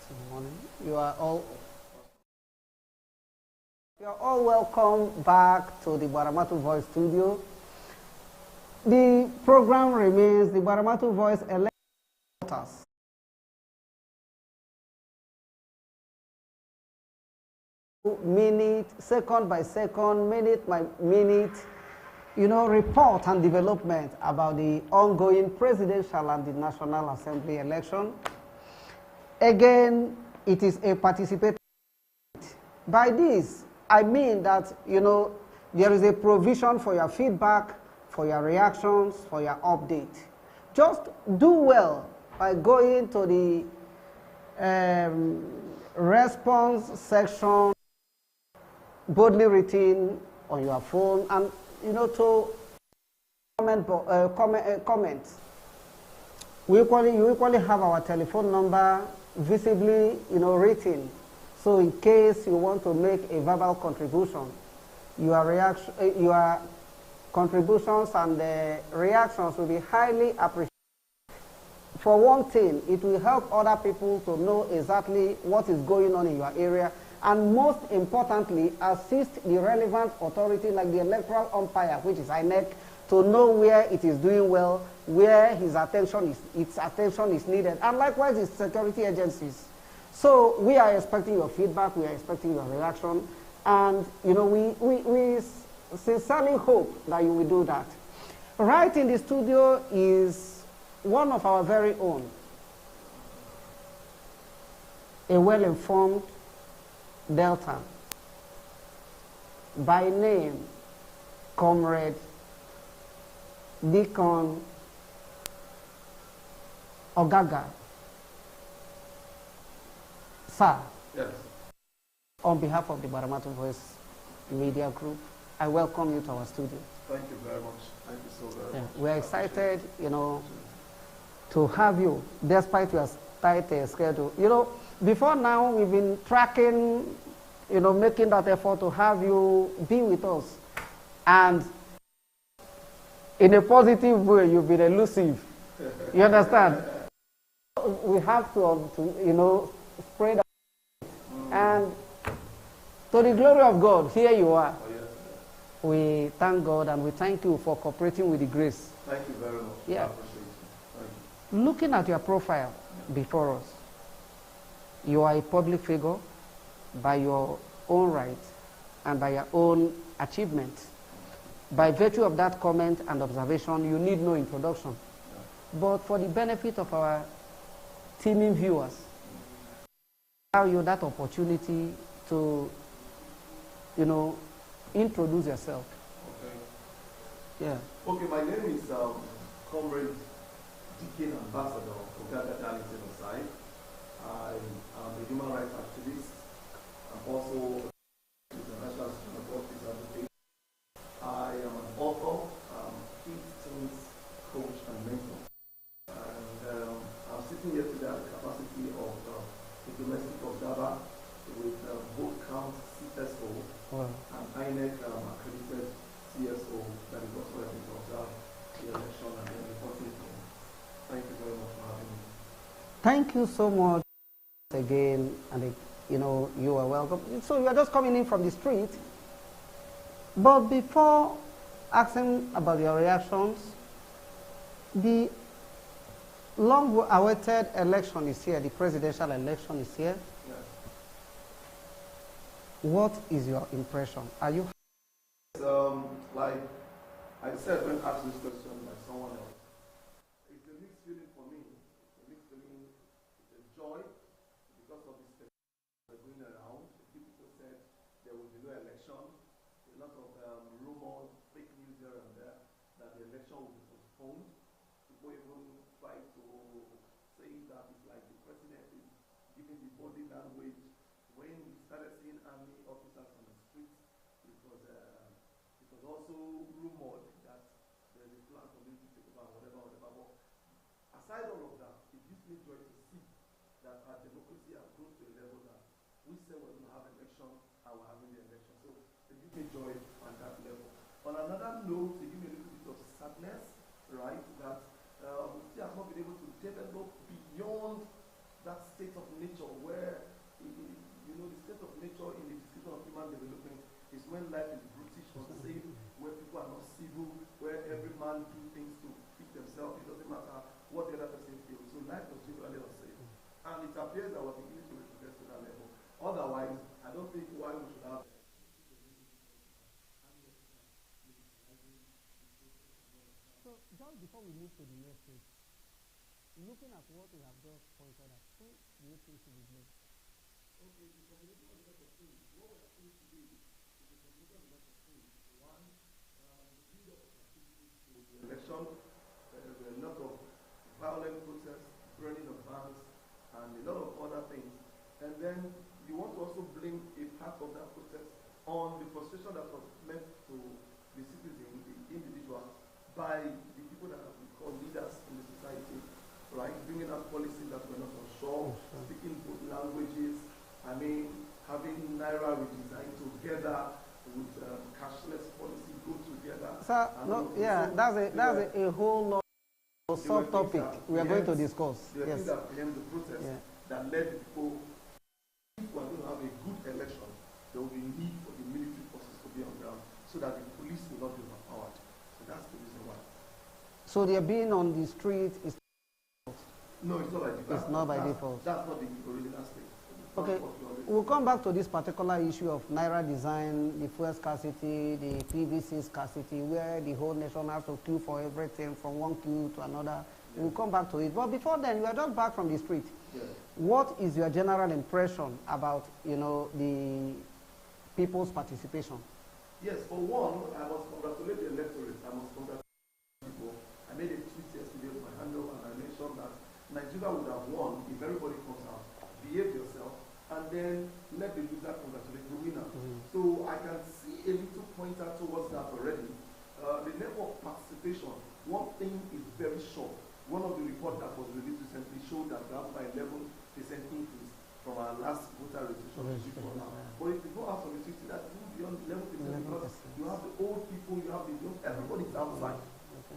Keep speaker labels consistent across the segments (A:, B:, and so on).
A: Good morning. You are all welcome back to the GbaramatuVoice studio. The program remains the GbaramatuVoice electors. Minute, second by second, minute by minute, report and development about the ongoing presidential and the National Assembly election. Again, it is a participatory. By this, I mean that, there is a provision for your feedback, for your reactions, for your update. Just do well by going to the response section, boldly written on your phone, and, to comment. You equally have our telephone number visibly, written. So in case you want to make a verbal contribution, your contributions and reactions will be highly appreciated. For one thing, it will help other people to know exactly what is going on in your area, and most importantly, assist the relevant authority like the electoral umpire, which is INEC, to know where it is doing well, where its attention is needed, and likewise its security agencies. So we are expecting your feedback, we are expecting your reaction, and we sincerely hope that you will do that. Right in the studio is one of our very own, a well-informed Delta, by name, Comrade Deacon Ogaga. Sir,
B: yes.
A: On behalf of the GbaramatuVoice Media Group, I welcome you to our studio.
B: Thank you very much. Thank you so very much.
A: We're excited, to have you, despite your tight schedule. Before now, we've been tracking, making that effort to have you be with us. And in a positive way, you've been elusive. You understand? We have to spread. And to the glory of God, here you are.
B: Oh, yes.
A: We thank God and we thank you for cooperating with the grace.
B: Thank you very much.
A: Yeah.
B: I appreciate it. Thank you.
A: Looking at your profile before us, you are a public figure by your own right and by your own achievement. By virtue of that comment and observation, you need no introduction.
B: Yeah.
A: But for the benefit of our teaming viewers, allow you that opportunity to, introduce yourself.
B: Okay.
A: Yeah.
B: Okay, my name is Comrade Deacon Ambassador Ogaga Darlington Osai. I am a human rights activist. I'm also a international student office advocate. I am an author, students, coach, and mentor. And I'm sitting here today at the capacity of the domestic observer with both count CSO and INEC accredited CSO that is also able to observe the election and then report it. Thank you very much for having me.
A: Thank you so much again, and you are welcome. So you are just coming in from the street, but before asking about your reactions, the long-awaited election is here. The presidential election is here.
B: Yes.
A: What is your impression? Are you?
B: Like I said when asked this question by someone else, it's a mixed feeling for me. It's a mixed feeling. It's a joy because of this going around. People said there will be no election. A lot of rumors, fake news here and there that the election will be postponed. People even try to say that it's like the president is giving the body language. When we started seeing army officers on the streets, it was also rumored that there is a plan for them to take over whatever. But aside all of that, it gives me joy to see that our democracy has grown to a level that we say we're going to have an election and we're having the election. So it gives me joy on that level. On another note, it gives me a little bit of sadness, right, that we still have not been able to develop beyond that state of nature where when life is brutish, unsafe, where people are not civil, where every man do things to fit themselves. It doesn't matter what the other person feels. So life was generally unsafe. And it appears that we're beginning to retrogress to that level. Otherwise, I don't think why we should have.
A: So just before we move to the next stage, looking at what we have just pointed out, who do you think should be blamed?
B: Okay, the combination of a lot of things. What we are seeing today is a combination of a lot of things. One, the build-up of activities to the election, a lot of violent protests, burning of banks, and a lot of other things. And then you want to also blame a part of that protest on the frustration that was meant to the citizen, the individual, by the people that we call leaders in the society, right? Bringing out policies that were not on shore, speaking both languages, I mean, having Naira redesigned together with cashless policy go together.
A: So, no, yeah, so that's a whole lot of subtopic we are going to discuss.
B: The things that preempt the protest that led people, if we are going to have a good election, there will be need for the military forces to be on ground so that the police will not be overpowered. So that's the reason why.
A: So their being on the street is
B: no, it's not by default.
A: It's not by default.
B: That's not the original state.
A: Okay, we'll come back to this particular issue of Naira design, the fuel scarcity, the PVC scarcity, where the whole nation has to queue for everything from one queue to another. Yeah. We'll come back to it. But before then, we are just back from the street. Yeah. What is your general impression about, the people's participation?
B: Yes, for one, I must congratulate the electorate. I must congratulate people. I made a tweet yesterday with my handle, and I mentioned that Nigeria would have won if everybody comes out, behave yourself, and then let the loser congratulate the winner. So I can see a little pointer towards that already. The level of participation, one thing is very sure. One of the reports that was released recently showed that we have by 11% increase from our last voter registration to now. But if you go out from the 60, that's beyond 11% because you have the old people, you have the young, everybody's outside.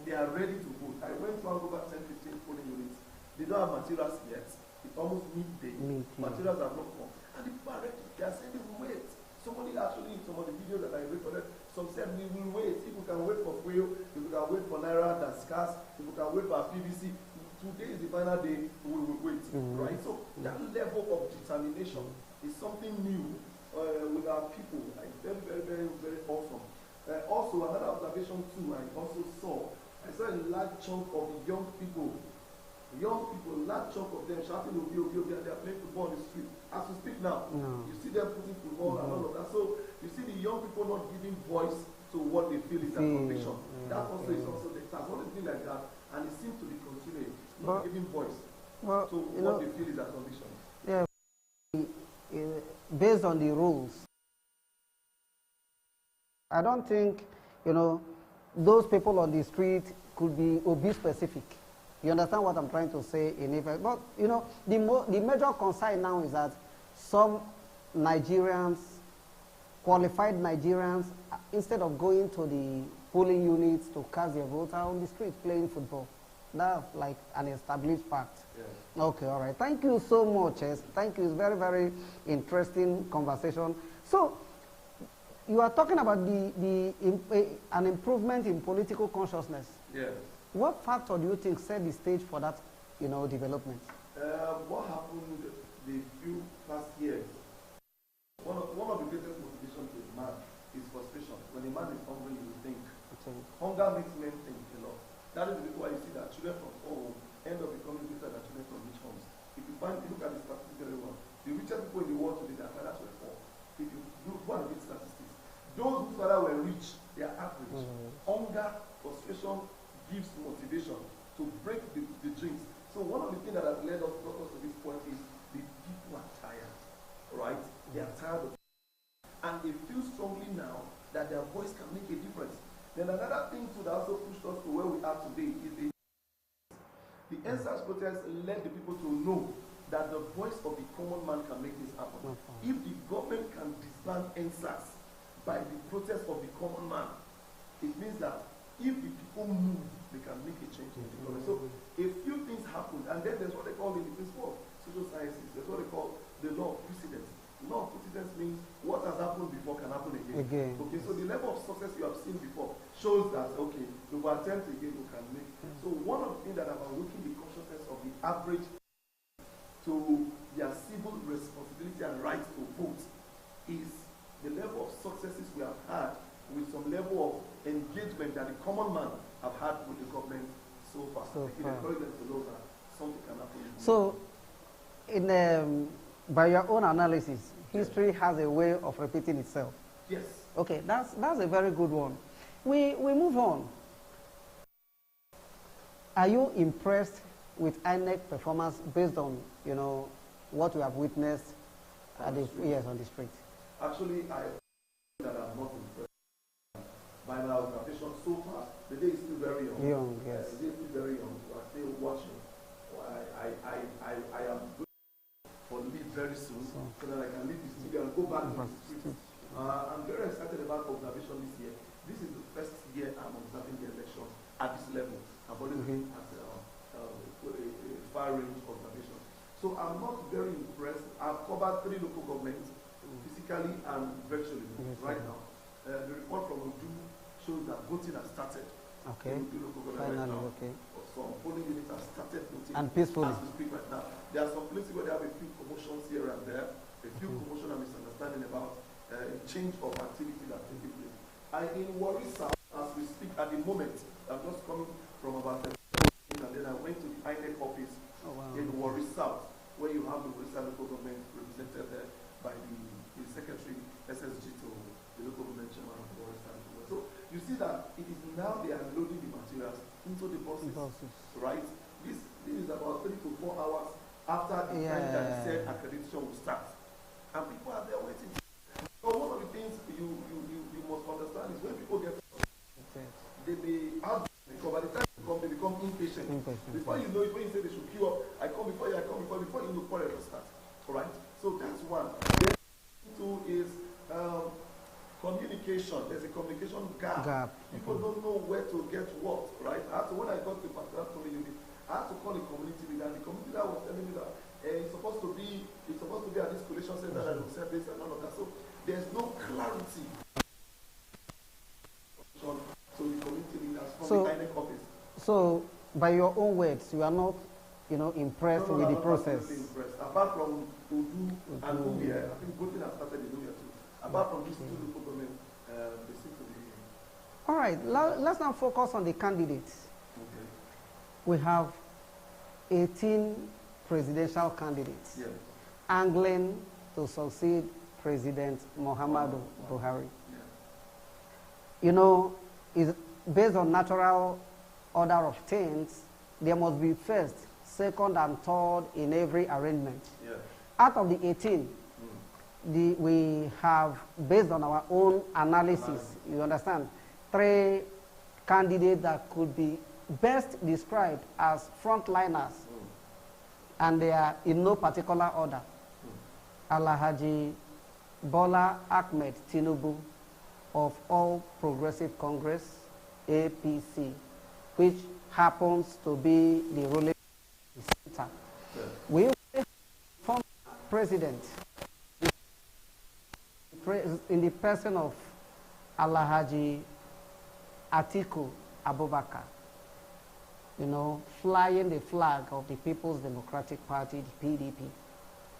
B: They are ready to vote. I went to over 10, 15 polling units. They don't have materials yet. It's almost midday. Materials have not come. And the people are ready. They are saying they will wait. Somebody actually, in some of the videos that I recorded, some said we will wait. If we can wait for fuel, if we can wait for Naira that's scarce, if we can wait for our PVC, today is the final day, we will wait. Right? So that level of determination is something new with our people. Like very, very, very, very awesome. Also, another observation too, I also saw a large chunk of young people, large chunk of them shouting Obi, Obi, Obi, and they are playing football on the street. As we speak now, you see them putting football and all of that. So you see the young people not giving voice to what they feel is their conviction. That also is also the task. Always been like that, and it seems to be continuing, not giving voice to what they feel is their conviction.
A: Yeah, based on the rules, I don't think, those people on the street could be Obi specific. You understand what I'm trying to say in effect? But, the major concern now is that some Nigerians, qualified Nigerians, instead of going to the polling units to cast their vote, are on the street playing football. That's like an established fact. Yeah. Okay, all right. Thank you so much. Thank you. It's very, very interesting conversation. So, you are talking about an improvement in political consciousness.
B: Yes.
A: What factor do you think set the stage for that, development?
B: What happened the few past years? One of the greatest motivations to a man is frustration. When a man is hungry, he will think. Hunger makes men think a lot. That is the reason why you see that children from home end up becoming richer than children from rich homes. If you look at the statistics very well, the richest people in the world today, their fathers were poor. If you look at the statistics, those whose fathers were rich, they are average. Hunger, frustration gives motivation to break the dreams. So one of the things that has led us to this point is the people are tired, right? They are tired of it. And they feel strongly now that their voice can make a difference. Then another thing too that also pushed us to where we are today is the NSAS protest led the people to know that the voice of the common man can make this happen. If the government can disband NSAS by the protest of the common man, it means that if the people move, they can make a change in the government. So a few things happen, and then there's what they call in the principle of social sciences, there's what they call the law of precedence. Law of precedence means what has happened before can happen again. Okay, so the level of success you have seen before shows that, okay, if we attempt again, we can make. So one of the things that have awakened the consciousness of the average to their civil responsibility and right to vote is the level of successes we have had with some level of engagement that the common man have had with the government so far. It encourages them to know that something can happen.
A: So, by your own analysis, history has a way of repeating itself.
B: Yes.
A: Okay, that's a very good one. We move on. Are you impressed with INEC performance based on, you know, what you have witnessed at the on the street?
B: Actually, I that I'm not impressed by my observation so far. The day is still very young.
A: Young, yes.
B: The day is still very young, so I'm still watching. I am going for leave very soon, so that I can leave the studio and go back to the streets. I'm very excited about observation this year. This is the first year I'm observing the elections at this level. I've always been at a far range observation. So I'm not very impressed. I've covered 3 local governments physically and virtually right now. The report from Udu shows that voting has started.
A: Okay.
B: Finally, okay. Some polling units have started voting.
A: And peacefully.
B: As we speak right now. There are some places where they have a few commotions here and there, a few commotion and misunderstanding about a change of activity that taking place. In Warri South, as we speak at the moment, I'm just coming from about and then I went to the INEC office in Warri South, where you have the Warri South local government represented there by the secretary SSG to the local government chairman of Warri South. So you see that it is now they are loading the materials into the buses. Right? This is about 3 to 4 hours after the time that the said accreditation will start. And people are there waiting. So one of the things you must understand is when people get they may have by the time they become impatient. Before you know it, when you say they should queue up, I come before you, before you know quarrel will start. Alright? So that's one. Then two is communication. There's a communication gap. People don't know where to get what, right? When I got to the particular polling unit, I had to call the community leader, and the community leader was telling me that it's supposed to be at this collation center that will serve this and all of that. So there's no clarity. So the community leaders from the INEC office. So
A: by your own words, you are not, you know, impressed with the process.
B: Impressed. Apart from Udu and Umia, I think voting has started in Umia too. Apart from these 2 local governments, they seem to be.
A: All right, let's now focus on the candidates.
B: Okay.
A: We have 18 presidential candidates angling to succeed President Muhammadu Buhari. You know, is based on natural order of things, there must be first, second, and third in every arrangement. Out of the 18, we have, based on our own analysis, you understand, 3 candidates that could be best described as frontliners, and they are in no particular order. Alhaji Bola Ahmed Tinubu of All Progressive Congress, APC, which happens to be the ruling center. We former president in the person of Alhaji Atiku Abubakar, you know, flying the flag of the People's Democratic Party, the PDP.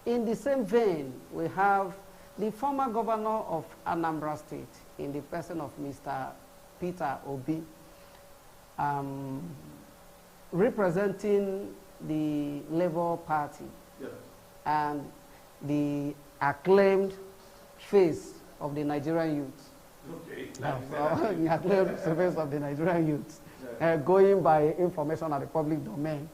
A: In the same vein, we have the former governor of Anambra State, in the person of Mr. Peter Obi, representing the Labour Party, and the acclaimed face of the Nigerian youth. The acclaimed face of the Nigerian youth, going by information at the public domain.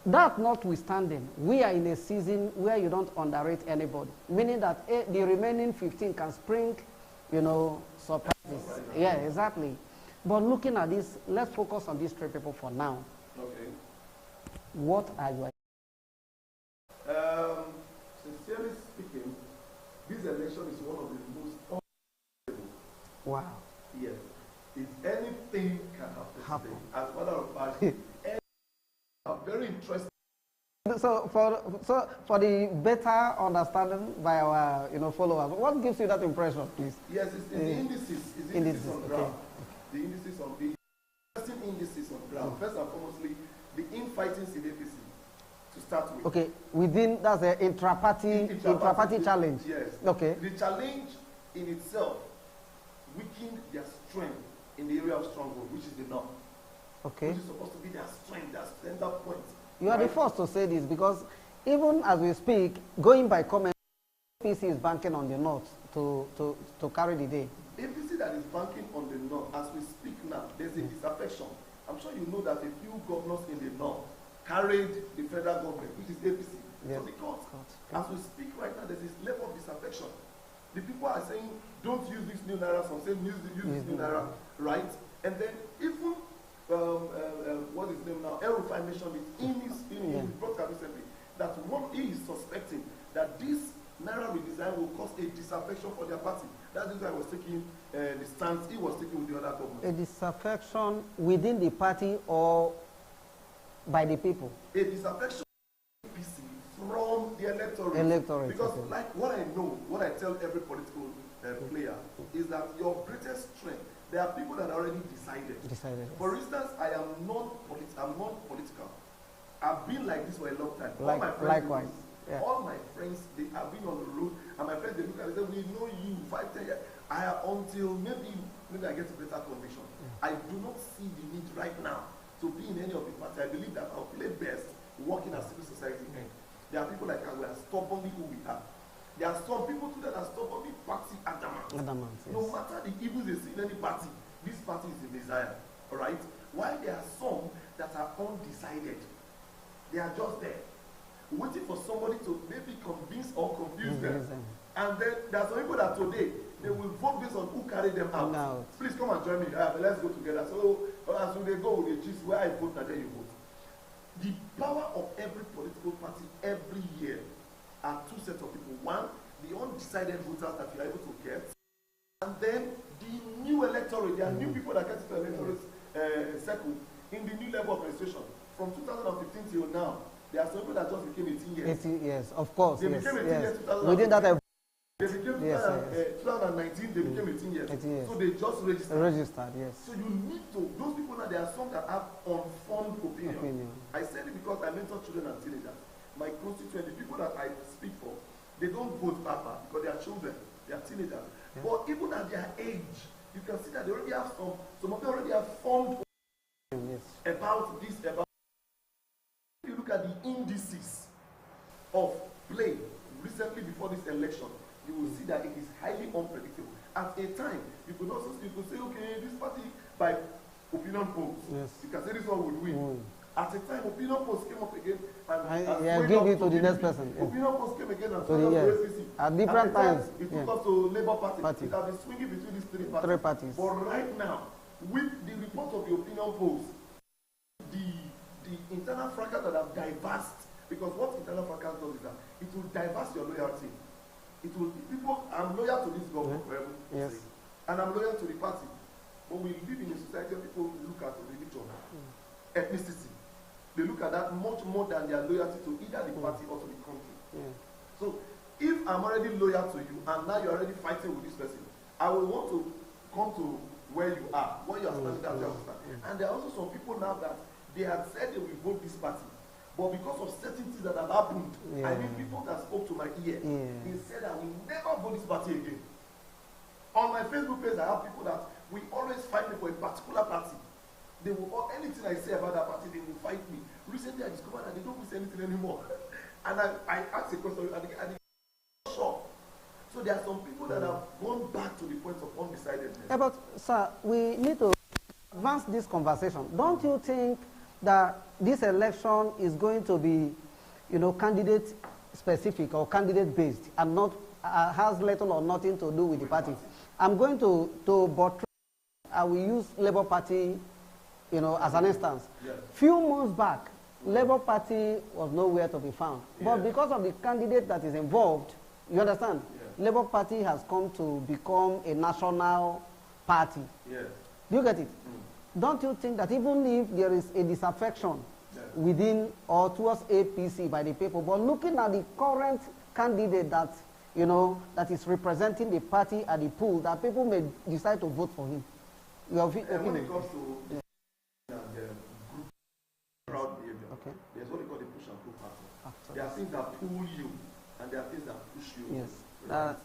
A: That notwithstanding, we are in a season where you don't underrate anybody, meaning that the remaining 15 can spring, you know, surprises. Yeah, exactly. But looking at this, let's focus on these 3 people for now.
B: Okay.
A: What are your...
B: Sincerely speaking, this election is one of the most unpredictable.
A: Wow.
B: Yes. If anything can happen. As a matter of fact, I'm very interested
A: So for the better understanding by our followers, what gives you that impression, please?
B: Yes, it's the indices. It's the indices on ground. The indices on the interesting indices on ground. First and foremostly, the infighting in APC to start with.
A: Okay, within that's the intra-party challenge.
B: Yes.
A: Okay.
B: The challenge in itself weakened their strength in the area of stronghold, which is the north.
A: Okay.
B: Which is supposed to be their strength, their center point.
A: You are the first to say this because even as we speak, going by comment, APC is banking on the north to carry the day.
B: APC that is banking on the north, as we speak now, there's a disaffection. I'm sure you know that a few governors in the north carried the federal government, which is APC.
A: Yes.
B: So the court, as we speak right now, there's this level of disaffection. The people are saying, don't use this new naira, some say use this new naira, right? And then even what is his name now? El-Rufai mentioned it in his broadcast recently that he is suspecting that this naira redesign will cause a disaffection for their party. That's why I was taking the stance he was taking with the other government. A
A: disaffection within the party or by the people? A
B: disaffection from the electorate. Because like what I know, what I tell every political player is that your greatest strength, there are people that are already decided. For instance, I'm non-political. I've been like this for a long time.
A: Likewise.
B: Yeah. All my friends, they have been on the road, and my friends, they look at it and say, we know you 5, 10 years. Until maybe I get a better conviction. Yeah. I do not see the need right now to be in any of the parties. I believe that I'll play best working as civil society. There are people like us who are stubbornly who we are. There are some people too that are stubbornly party adamant. Yes. No matter the evils they see in any party, this party is the Messiah. Alright? While there are some that are undecided. They are just there, waiting for somebody to maybe convince or confuse them. And then there are some people that today, they will vote based on who carried them out. No. Please come and join me. Let's go together. So as they go, they choose where I vote and then you vote. The power of every political party every year are two sets of people. One, the undecided voters that you are able to get, and then the new electorate. There are new people that get to the electorate circle in the new level of registration. From 2015 till now, there are some people that just became 18 years.
A: 18 years, of course.
B: They became 18 years.
A: Within that,
B: they became 2019. They became 18 years. 18 years. So they just registered.
A: Yes.
B: So you need to. Those people now, there are some that have unformed opinion. I said it because I mentor children and teenagers. My constituent, the people that I speak for, they don't vote Papa because they are children. They are teenagers. Yeah. But even at their age, you can see that they already have some of them already have formed about this. If you look at the indices of play recently before this election, you will see that it is highly unpredictable. At a time, you could say, okay, this party by opinion polls, you can say this one would win. At a time, opinion polls came up again and
A: give it to the next person.
B: Opinion polls came again and swayed up to APC.
A: At different times,
B: it took us to Labour Party. It has been swinging between these three parties. But right now, with the report of the opinion polls, the internal fracas that have diversed, because what internal fracas does is that it will diverse your loyalty. It will people. I'm loyal to this government, and I'm loyal to the party. But we live in a society where people look at religion, ethnicity. They look at that much more than their loyalty to either the party or to the country. So if I'm already loyal to you, and now you're already fighting with this person, I will want to come to where you are standing there. And there are also some people now that they had said they will vote this party. But because of certain things that have happened, I mean people that spoke to my ear, they said I will never vote this party again. On my Facebook page, I have people that we always fight me for a particular party. They will, anything I say about that party, they will fight me. Recently, I discovered that they don't say anything anymore. And I asked a question, and they sure. So there are some people that have gone back to the point of undecidedness.
A: Yeah, but sir, we need to advance this conversation. Don't you think that this election is going to be, candidate specific or candidate based and not has little or nothing to do with the party? I'm going to portray, I will use Labour Party, as an instance.
B: Yes.
A: Few months back, Labour Party was nowhere to be found. But because of the candidate that is involved, you understand?
B: Yes.
A: Labour Party has come to become a national party.
B: Yes.
A: Do you get it? Don't you think that even if there is a disaffection within or towards APC by the people. But looking at the current candidate that, you know, that is representing the party at the pool, that people may decide to vote for him. Your opinion?
B: When it comes to group crowd behavior, there's what we call the push and pull factor. There are things that pull you, and there are things that push you.
A: Yes.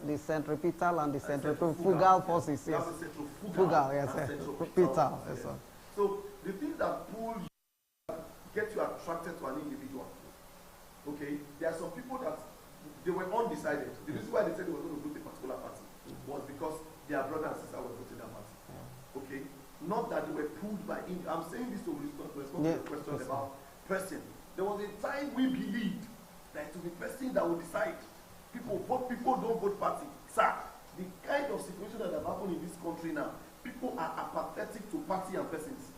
A: The centripetal and the centrifugal forces. Yes. Centrifugal, yes. Centripetal, yes, sir.
B: So the things that pull you, get you attracted to an individual. Okay, there are some people that they were undecided. The reason why they said they were going to vote a particular party was because their brother and sister were voting that party. Okay, not that they were pulled by. I'm saying this to respond to the question about person. There was a time we believed that it would be person that would decide. People vote, people don't vote party. Sir, the kind of situation that have happened in this country now, people are apathetic to party and persons.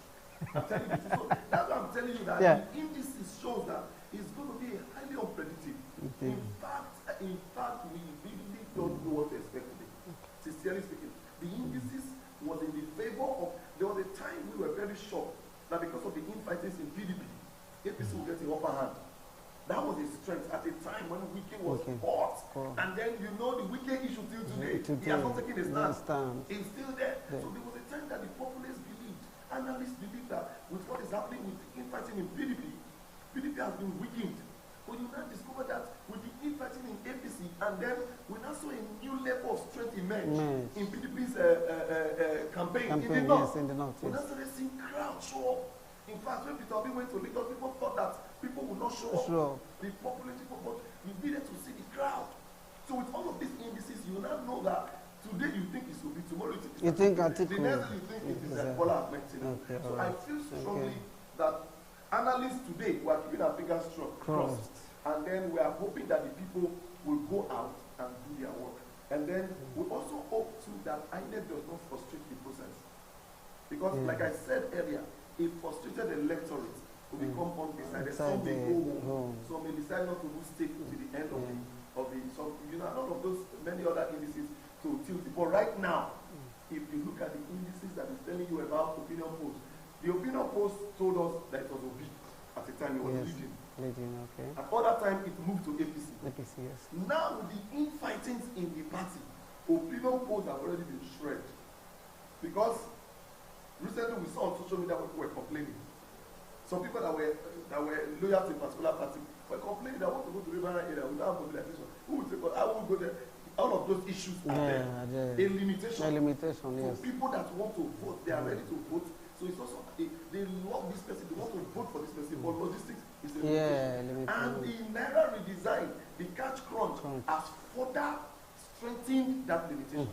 B: I'm telling you. So that's why I'm telling you that the indices shows that it's going to be highly unpredictable. In fact, we really don't know what to expect today. Sincerely speaking, the indices was in the favor of. There was a time we were very sure that because of the infightings in PDP, APC will get the upper hand. That was his strength at a time when Wike was hot. And then you know the Wike issue till today. He has not taken his stand. He's still there. So there was a time that the populace believed, analysts believed that with what is happening with the infighting in PDP, PDP has been weakened. But you now discover that with the infighting in APC, and then we now saw a new level of strength emerge in PDP's campaign in the north. We now started seeing crowds show up. In fact, when Peter Obi went to Lagos, people thought that people would not show up. The population, but you needed to see the crowd. So with all of these indices, you now know that today you think it's Obi, tomorrow you think it's the next day you think it is Bola Ahmed Tinubu. So I feel strongly that analysts today we are keeping our fingers crossed, and then we are hoping that the people will go out and do their work. And then we also hope too that INEC does not frustrate the process, because like I said earlier, a frustrated electorate will become undecided. Some may go home, some may decide not to do stake to the end of the so you know, none of those many other indices to tilt. But right now, if you look at the indices that is telling you about opinion polls, the opinion polls told us that it was Obi at the time it was leading. At other time it moved to APC. Now with the infightings in the party, opinion polls have already been shredded. Because recently we saw on social media people were complaining. Some people that were loyal to a particular party were complaining that want to go to river area without mobilization. Who will say, but I will go there? All of those issues are there. A limitation. For people that want to vote, they are ready to vote. So it's also they love this person, they want to vote for this person, but logistics is a limitation. And the Naira redesign, the cash crunch has further strengthen that limitation.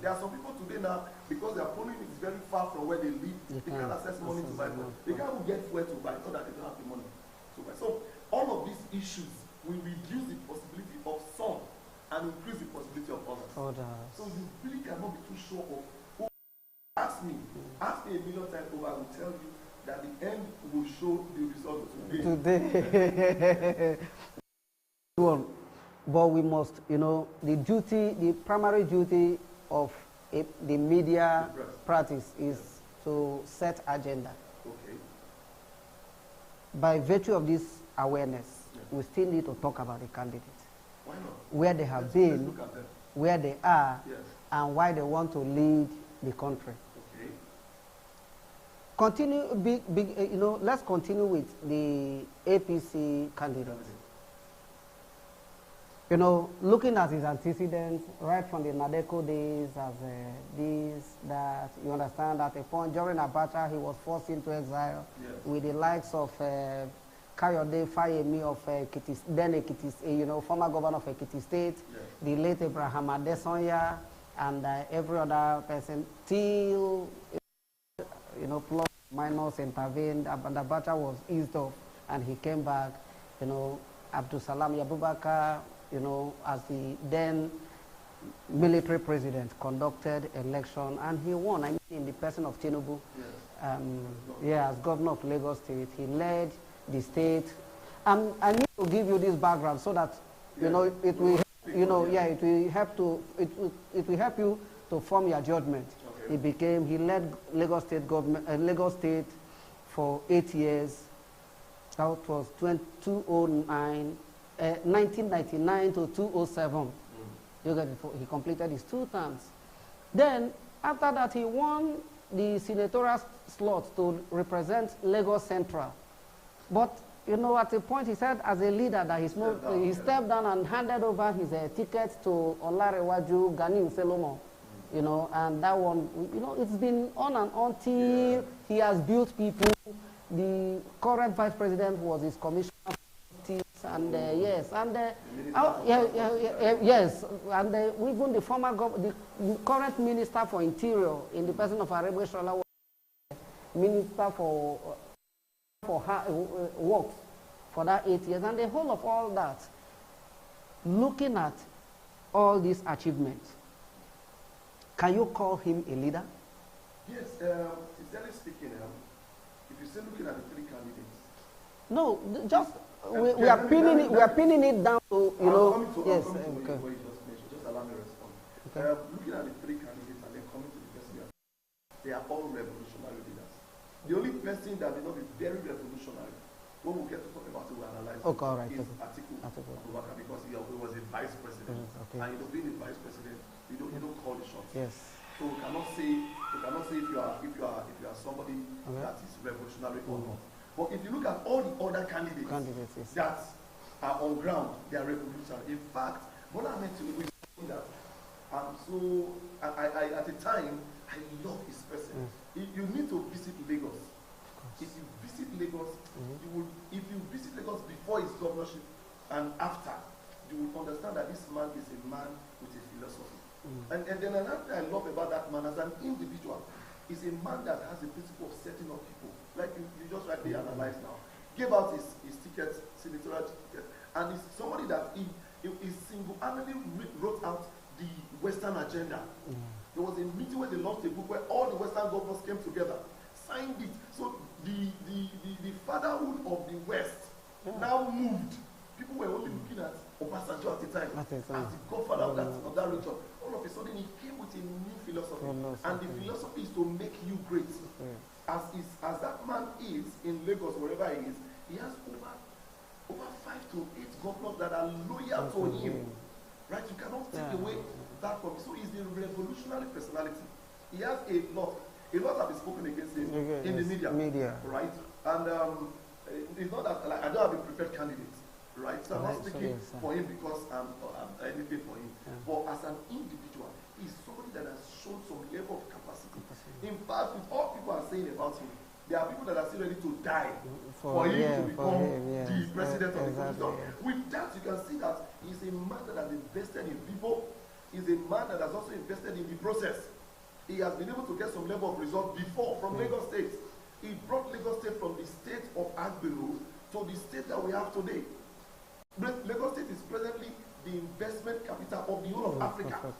B: There are some people today now, because their polling is very far from where they live, they can't access money to buy food. They can't get fuel to buy, so that they don't have the money to buy. So all of these issues will reduce the possibility of some and increase the possibility of others. So you really cannot be too sure of who. Ask me a million times over, I will tell you that the end will show the result today.
A: But we must, you know, the primary duty of the media practice is to set agenda. By virtue of this awareness, we still need to talk about the candidates.
B: Why not?
A: Where they have been, where they are, and why they want to lead the country. Continue, let's continue with the APC candidates. You know, looking at his antecedents, right from the Nadeko days, as this, that, you understand, at a point during Abacha, he was forced into exile with the likes of Kayode Fayemi of Ekiti, former governor of Ekiti State, the late Abraham Adesanya, and every other person, till, plus minus intervened, and Abacha was eased off, and he came back, Abdul Salam Abubakar, as the then military president, conducted election, and he won. I mean, in the person of Tinubu, as governor of Lagos State, he led the state. And I need to give you this background so that it will, it will help you to form your judgment. He led Lagos State government, Lagos State for 8 years, That was 1999 to 2007. You get it? He completed his 2 terms. Then, after that, he won the senatorial slot to represent Lagos Central. But, you know, at a point he said as a leader that he stepped down and handed over his ticket to Olarewaju Gani Solomon. You know, and that one, you know, it's been on and on till he has built people. The current vice president was his commissioner, and yes, and yes, and even the former the current minister for interior in the person of Arebe Shola was minister for works for that 8 years, and the whole of all that. Looking at all these achievements, can you call him a leader?
B: Yes, sincerely speaking, if you say looking at the 3 candidates.
A: No, just we are pinning it down to, you know. Yes, okay.
B: Just allow me to respond.
A: Okay.
B: Looking at the 3 candidates and then coming to the person, they are all revolutionary leaders. The only person that did not be very revolutionary, when we get to talk about it, we analyze
A: okay, all right.
B: is Atiku Abubakar, because he was a vice president.
A: Okay. And
B: you know, being a vice president, you don't call the shots.
A: Yes.
B: So we cannot say if you are somebody that is revolutionary or not. But if you look at all the other candidates
A: yes,
B: that are on ground, they are revolutionary. In fact, Bola Ahmed Tinubu is saying that I at the time I love his person. You need to visit Lagos. If you visit Lagos, if you visit Lagos before his governorship and after, you will understand that this man is a man with a philosophy. And then another thing I love about that man as an individual is a man that has the principle of setting up people. Like you just rightly analyze now. Gave out his tickets, senatorial ticket, and is somebody that he single-handedly wrote out the Western agenda. There was a meeting where they launched a book where all the Western governors came together, signed it. So the fatherhood of the West now moved. People were only looking at Obasanjo at the time as the godfather of that region. All of a sudden, he came with a new philosophy, and the philosophy is to make you great. As that man is in Lagos, wherever he is, he has over 5 to 8 governors that are loyal to him. Right? You cannot take away that from him. So he's a revolutionary personality. He has a lot have been spoken against him in the media. Right? And it's not that like, I don't have a preferred candidate. Right? So I'm not speaking for him because I'm anything for him. But as an individual, he's somebody that has shown some level of capacity. In fact, with all people are saying about him, there are people that are still ready to die for him to become the president of the country. With that, you can see that he's a man that has invested in people. He's a man that has also invested in the process. He has been able to get some level of result before from Lagos State. He brought Lagos State from the state of Agbero to the state that we have today. Lagos State is presently the investment capital of the whole of Africa.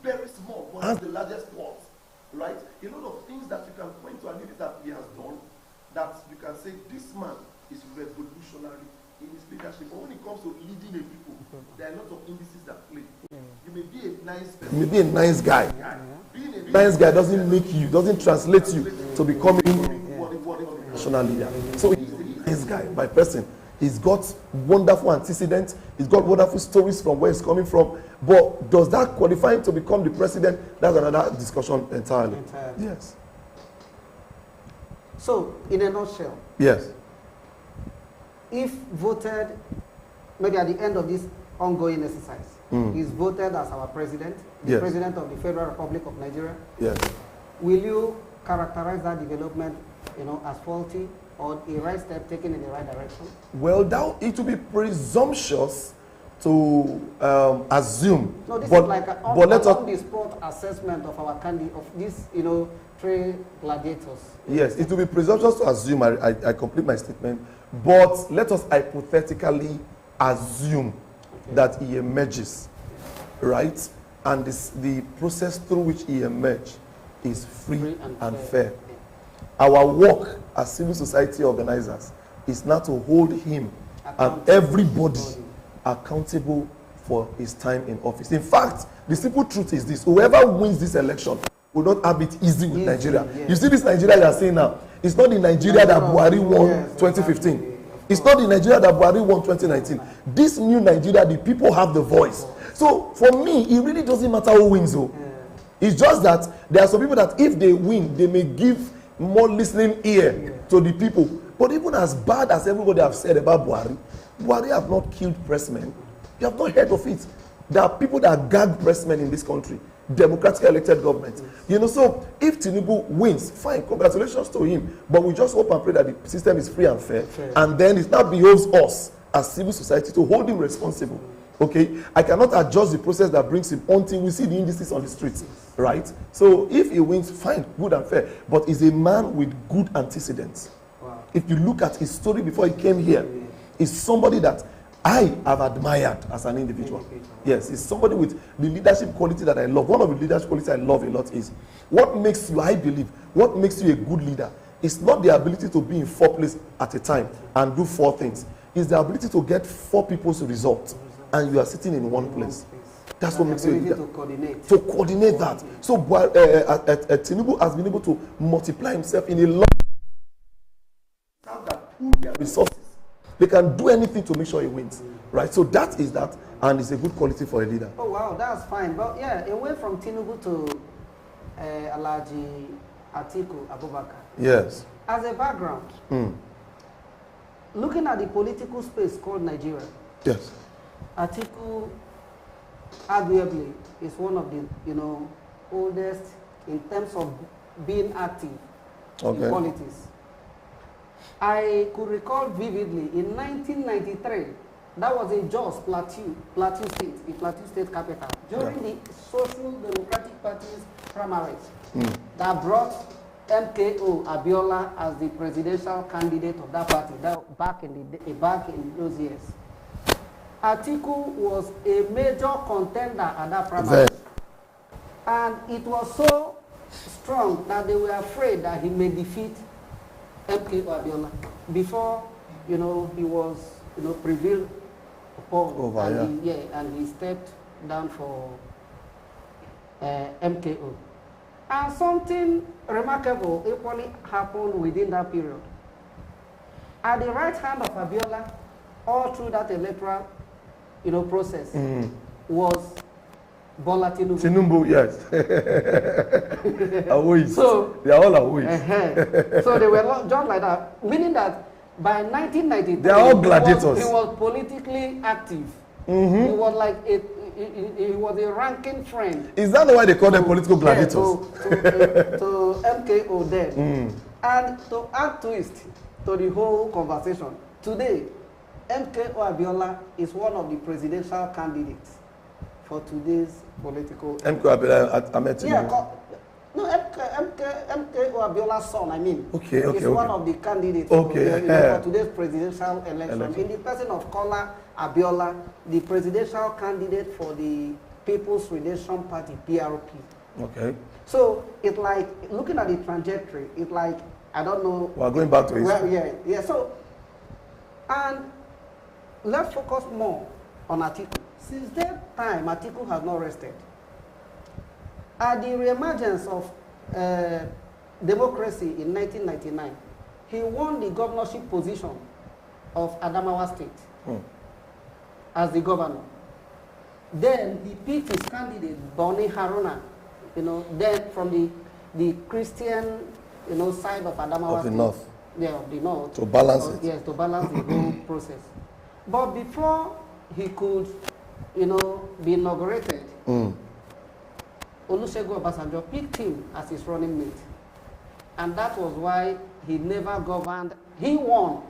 B: Very small, one of the largest ports, right? A lot of things that you can point to and that he has done, that you can say this man is revolutionary in his leadership. But when it comes to leading a people, there are a lot of indices that play. You may be a nice person.
C: You may be a nice guy. Being a nice guy doesn't translate you to becoming a national leader. So he's a nice guy by person. He's got wonderful antecedents. He's got wonderful stories from where he's coming from. But does that qualify him to become the president? That's another discussion entirely. Yes.
A: So, in a nutshell.
C: Yes.
A: If voted, maybe at the end of this ongoing exercise, he's voted as our president, the president of the Federal Republic of Nigeria.
C: Yes.
A: Will you characterize that development, as faulty? Or a right step taken in the right direction?
C: Well, it would be presumptuous to assume.
A: No, this is like an on-the-spot assessment of our candidate, of these, 3 gladiators.
C: Yes, it would be presumptuous to assume, I complete my statement, but let us hypothetically assume that he emerges, right? And the process through which he emerged is free and fair. Our work as civil society organizers is now to hold him and everybody accountable for his time in office. In fact, the simple truth is this: whoever wins this election will not have it easy with Nigeria. Yes. You see this Nigeria you are seeing now, it's not the Nigeria that Buhari won 2015. It's not the Nigeria that Buhari won 2019. This new Nigeria, the people have the voice. So for me, it really doesn't matter who wins. Though. It's just that there are some people that if they win, they may give more listening ear to the people. But even as bad as everybody have said about Buhari, Buhari have not killed pressmen. You have not heard of it. There are people that gag pressmen in this country. Democratically elected government. You know, so if Tinubu wins, fine, congratulations to him. But we just hope and pray that the system is free and fair. And then it now behoves us as civil society to hold him responsible. Okay, I cannot adjust the process that brings him until we see the indices on the streets, right? So if he wins, fine, good and fair. But he's a man with good antecedents. Wow. If you look at his story before he came here, he's somebody that I have admired as an individual. Yes, he's somebody with the leadership quality that I love. One of the leadership qualities I love a lot is what makes you, I believe, what makes you a good leader is not the ability to be in 4 places at a time and do 4 things. It's the ability to get 4 people's results and you are sitting in one place. That's what makes you a leader. To coordinate that. So Tinubu has been able to multiply himself in a lot that pool their resources. They can do anything to make sure he wins, right? So that is that, and it's a good quality for a leader.
A: Oh wow, that's fine. But yeah, away from Tinubu to Alhaji Atiku Abubakar.
C: Yes.
A: As a background, looking at the political space called Nigeria,
C: yes,
A: Atiku arguably is one of the oldest in terms of being active in politics. I could recall vividly in 1993, that was in Jos, Plateau State, the Plateau State capital, during the Social Democratic Party's primaries that brought MKO Abiola as the presidential candidate of that party back in those years. Atiku was a major contender at that primary. And it was so strong that they were afraid that he may defeat MKO Abiola before he was prevailed upon and he stepped down for MKO. And something remarkable equally happened within that period. At the right hand of Abiola, all through that electoral process, was Bola Tinubu.
C: Tinubu, yes. So they are all away.
A: So they were just like that, meaning that by 1993,
C: they are all gladiators.
A: He was politically active. He was like he was a ranking friend.
C: Is that why they call them political gladiators?
A: To MKO then. And to add twist to the whole conversation, today, MKO Abiola is one of the presidential candidates for today's political.
C: MKO Abiola, I met him.
A: No, MKO Abiola's son, I mean.
C: Is
A: one of the candidates for today's presidential election. In the person of Kola Abiola, the presidential candidate for the People's Redemption Party, PRP.
C: Okay.
A: So it's like, looking at the trajectory, it's like, I don't know.
C: We're going back to
A: history. Yeah. So, and let's focus more on Atiku. Since that time, Atiku has not rested. At the reemergence of democracy in 1999, he won the governorship position of Adamawa State as the governor. Then he picked his candidate, Boni Haruna, then from the Christian, side of Adamawa State.
C: Of the north.
A: Yeah, of the north.
C: To balance it.
A: Yes, to balance the whole process. But before he could, be inaugurated, Olusegun Obasanjo picked him as his running mate. And that was why he never governed. He won,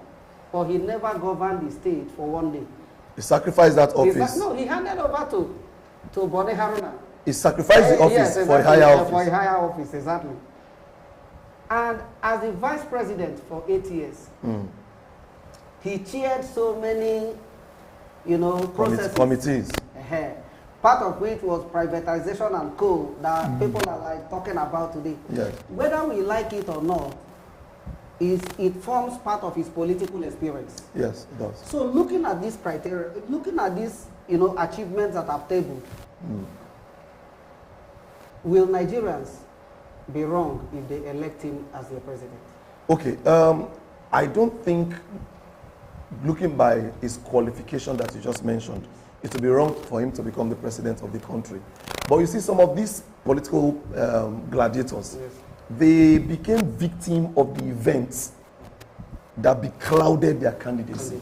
A: but he never governed the state for one day.
C: He sacrificed that office.
A: He handed over to Boni Haruna.
C: He sacrificed the office
A: yes, exactly,
C: for a higher office.
A: For a higher office, exactly. And as the vice president for 8 years, he chaired so many, processes.
C: Committees.
A: Part of which was privatization and co that people are like talking about today.
C: Yes.
A: Whether we like it or not, it forms part of his political experience.
C: Yes, it does.
A: So looking at this criteria, looking at these achievements that I've tabled, will Nigerians be wrong if they elect him as their president?
C: Okay, I don't think looking by his qualification that you just mentioned, it would be wrong for him to become the president of the country. But you see, some of these political gladiators,
A: Yes.
C: they became victim of the events that beclouded their candidacy.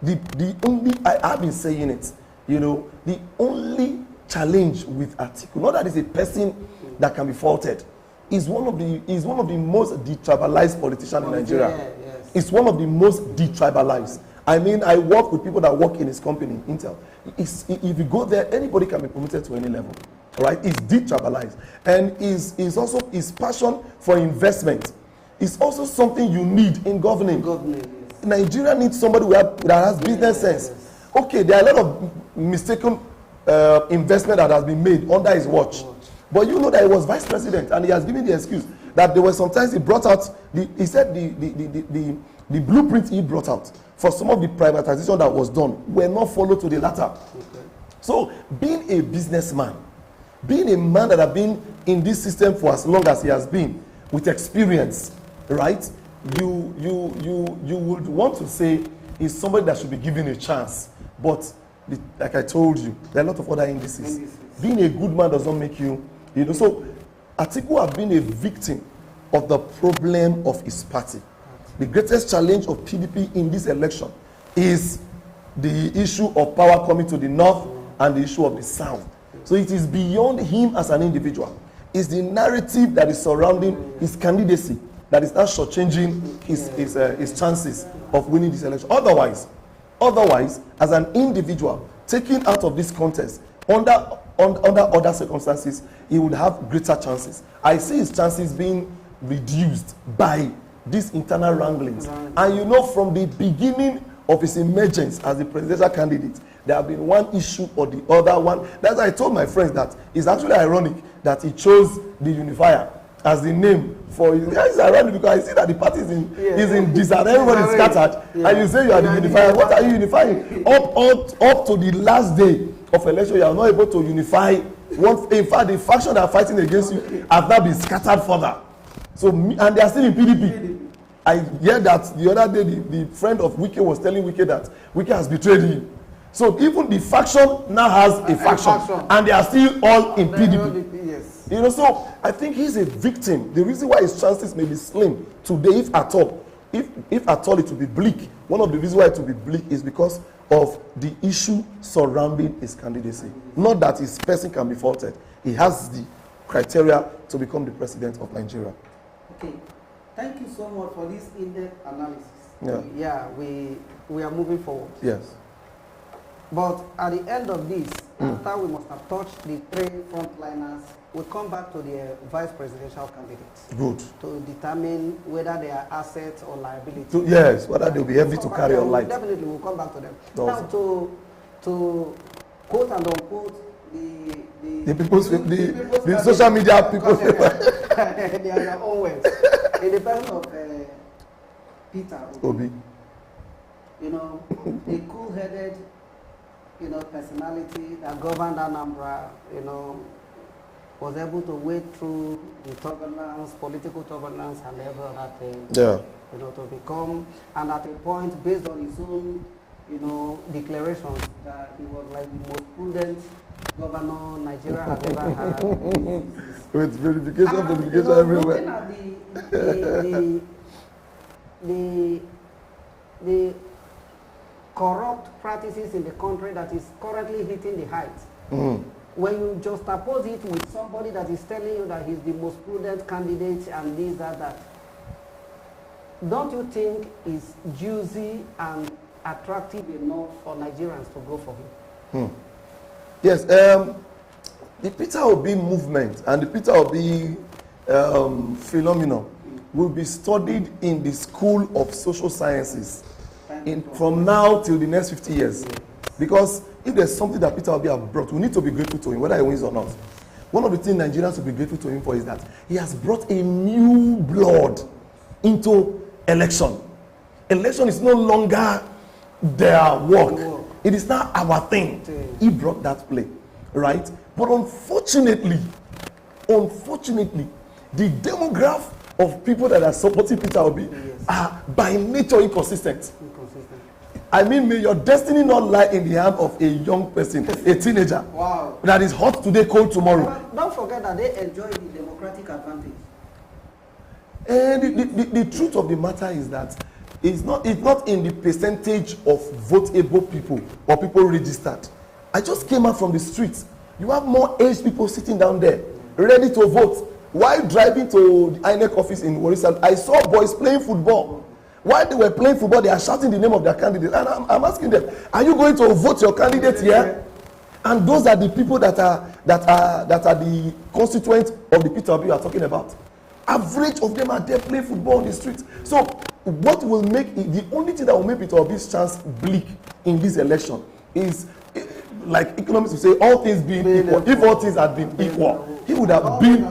C: The only, I've been saying it, you know, the only challenge with Atiku, not that he's a person that can be faulted, is one of the most detribalized politicians in Nigeria.
A: Yeah, yes.
C: It's one of the most detribalized. I mean, I work with people that work in his company, Intel. If you go there, anybody can be promoted to any level, right? It's detribalized. And is also his passion for investment. It's also something you need in governing.
A: Yes.
C: Nigeria needs somebody that has business sense.
A: Yes.
C: Okay, there are a lot of mistaken investment that has been made under his watch. But you know that he was vice president, and he has given the excuse that there were sometimes he brought out, he said the blueprint he brought out for some of the privatization that was done were not followed to the latter.
A: Okay.
C: So being a businessman, being a man that has been in this system for as long as he has been, with experience, right? You would want to say he's somebody that should be given a chance. But like I told you, there are a lot of other indices. Being a good man does not make you, you know. So Atiku have been a victim of the problem of his party. The greatest challenge of PDP in this election is the issue of power coming to the north and the issue of the south. So it is beyond him as an individual. It's the narrative that is surrounding his candidacy that is now shortchanging his chances of winning this election. Otherwise, as an individual, taken out of this contest, under other circumstances, he would have greater chances. I see his chances being reduced by these internal wranglings. And you know, from the beginning of his emergence as the presidential candidate, there have been one issue or the other one. That's why I told my friends that it's actually ironic that he chose the unifier as the name for his. It's ironic because I see that the party is in disarray, everybody is scattered, and you say you are the unifier. What are you unifying? Up to the last day of election, you are not able to unify. In fact, the faction that are fighting against you have now been scattered further. So, and they are still in PDP. I hear that the other day, the friend of Wike was telling Wike that Wike has betrayed him. So even the faction now has a faction, and they are still all in PDP.
A: Yes.
C: You know, so I think he's a victim. The reason why his chances may be slim today, if at all, if at all it will be bleak, one of the reasons why it will be bleak is because of the issue surrounding his candidacy. Not that his person can be faulted. He has the criteria to become the president of Nigeria.
A: Okay. Thank you so much for this in-depth analysis.
C: Yeah.
A: We are moving forward.
C: Yes.
A: But at the end of this, after we must have touched the three frontliners, we'll come back to the vice presidential candidates.
C: Good.
A: To determine whether they are assets or liabilities.
C: Yes, whether they'll be heavy to carry on light.
A: Definitely, we'll come back to them.
C: Also.
A: Now, to quote and unquote,
C: the social media people.
A: They are their own words. In the person of Peter
C: Obi.
A: You know, a cool-headed, you know, personality that governed Anambra, you know, was able to wade through the turbulence, political turbulence, and every other thing.
C: Yeah.
A: You know, to become, and at a point, based on his own, you know, declarations, that he was like the most prudent governor Nigeria has ever had.
C: With verification everywhere.
A: Looking at the corrupt practices in the country that is currently hitting the heights. When you just oppose it with somebody that is telling you that he's the most prudent candidate and this, that, don't you think it's juicy and attractive enough for Nigerians to go for him?
C: Yes, the Peter Obi movement and the Peter Obi phenomenon will be studied in the School of Social Sciences from now till the next 50 years. Because if there's something that Peter Obi has brought, we need to be grateful to him, whether he wins or not. One of the things Nigerians will be grateful to him for is that he has brought a new blood into election. Election is no longer their work. It is now our thing. He brought that play, right? But unfortunately, the demographic of people that are supporting Peter Obi are by nature inconsistent. I mean, may your destiny not lie in the hand of a young person, a teenager.
A: Wow.
C: That is hot today, cold tomorrow.
A: Don't forget that they enjoy the democratic advantage.
C: And the truth of the matter is that it's not in the percentage of votable people or people registered. I just came out from the streets. You have more aged people sitting down there, ready to vote. While driving to the INEC office in Warisa, I saw boys playing football. While they were playing football, they are shouting the name of their candidate. And I'm asking them, are you going to vote your candidate here? And those are the people that are the constituents of the Peter Obi you are talking about. Average of them are there playing football on the streets. So what will make it, the only thing that will make Peter Obi's chance bleak in this election is, like economists will say, all things being equal. If all things had been equal, he would have been.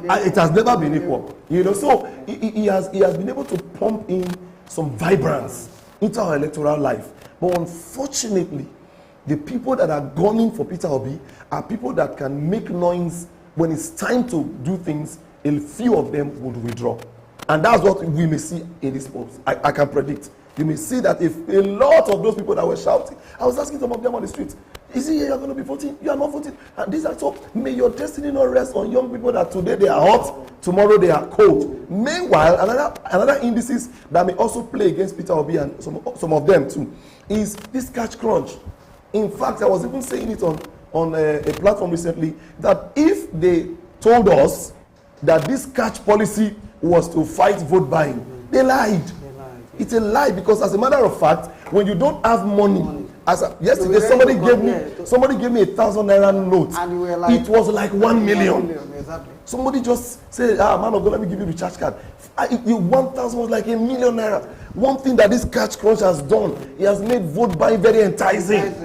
C: It has never been equal. You know, so he has been able to pump in some vibrance into our electoral life. But unfortunately, the people that are gunning for Peter Obi are people that can make noise when it's time to do things. A few of them would withdraw. And that's what we may see in this polls. I can predict. You may see that if a lot of those people that were shouting, I was asking some of them on the streets, is it here you're going to be voting? You are not voting. And these are so, may your destiny not rest on young people that today they are hot, tomorrow they are cold. Meanwhile, another indices that may also play against Peter Obi and some of them too is this cash crunch. In fact, I was even saying it on a platform recently that if they told us that this cash policy was to fight vote buying, they lied. It's a lie, because as a matter of fact, when you don't have money, yesterday somebody gave me ₦1,000 note.
A: And you were like,
C: it was like 1 million.
A: Exactly.
C: Somebody just said, man of God, let me give you the recharge card. 1,000 was like =1,000,000. One thing that this cash crunch has done, it has made vote buying very enticing.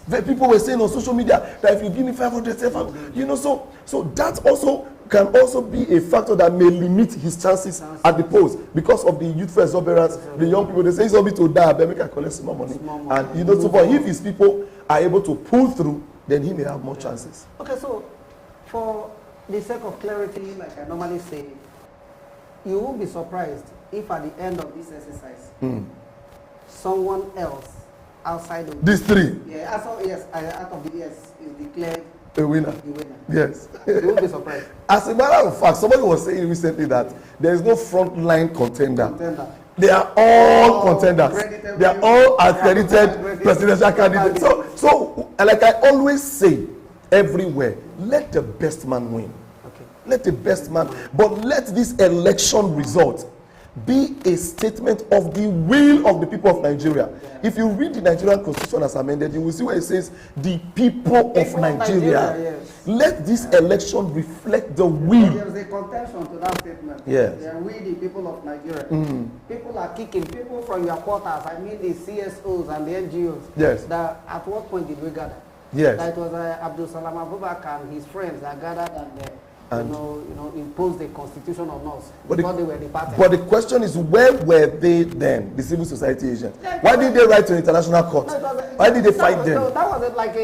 C: Yes. People were saying on social media that if you give me 500, you know, so that also can also be a factor that may limit his chances at the polls because of the youthful exuberance. The young people, they say he's going to die, but make I collect some more money. And you know, so if his people are able to pull through, then he may have more chances.
A: Okay, so for the sake of clarity, like I normally say, you won't be surprised if at the end of this exercise, someone else outside of
C: these three,
A: out of the yes is declared
C: a winner. Yes.
A: You won't be surprised.
C: As a matter of fact, somebody was saying recently that there is no frontline contender. They are all contenders. They are all accredited presidential candidates. So, like I always say, everywhere, let the best man win.
A: Okay.
C: Let the best man, but let this election result be a statement of the will of the people of Nigeria. If you read the Nigerian Constitution as amended, you will see where it says the people of Nigeria.
A: Yes.
C: Let this election reflect the will.
A: There is a contention to that statement.
C: Yes.
A: We, the people of Nigeria. People are kicking. People from your quarters, I mean the CSOs and the NGOs.
C: Yes.
A: That at what point did we gather?
C: Yes.
A: That it was Abdul Salam Abubakar and his friends that gathered and imposed the constitution on us because they were the party.
C: But the question is, where were they then, the civil society agents? Why did they write to the international court? Why did they fight them?
A: No, that was like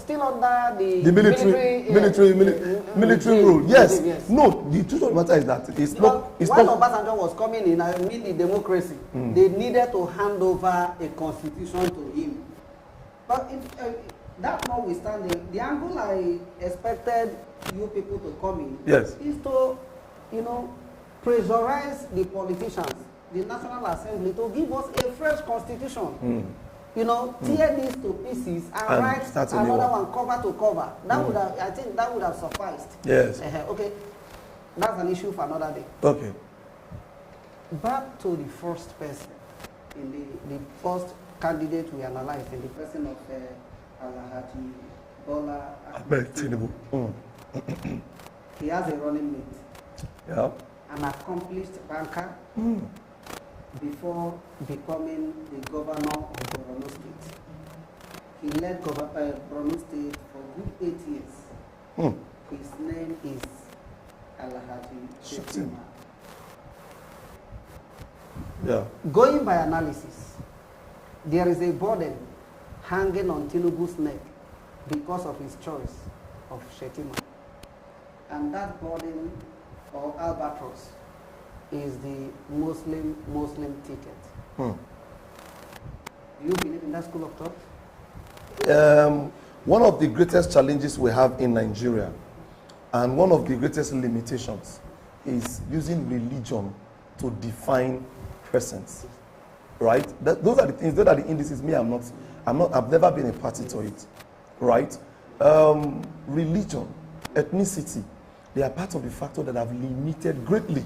A: still under the
C: military rule. Yes. No, the truth of the matter is that it's not.
A: While Obasanjo was coming in, I mean the democracy, they needed to hand over a constitution to him. But that notwithstanding, the angle I expected you people to come in is to, pressurize the politicians, the National Assembly, to give us a fresh constitution. Tear this to pieces and write another one cover to cover. That would have, I think, that would have sufficed.
C: Yes.
A: Okay, that's an issue for another day.
C: Okay.
A: Back to the first person, in the first candidate we analyzed, in the person of Alhaji Bola
C: Ahmed Tinubu.
A: He has a running mate.
C: Yeah.
A: An accomplished banker before becoming the governor of Borno State. He led Borno State for good 8 years. His name is Alhaji Shetima.
C: Yeah.
A: Going by analysis, there is a burden hanging on Tinubu's neck because of his choice of Shetima. And that burden, or albatross, is the Muslim ticket. Do you believe in that school of thought?
C: One of the greatest challenges we have in Nigeria and one of the greatest limitations is using religion to define persons, right? Those are the things, those are the indices. I've never been a party to it, right? Religion, ethnicity, they are part of the factor that have limited greatly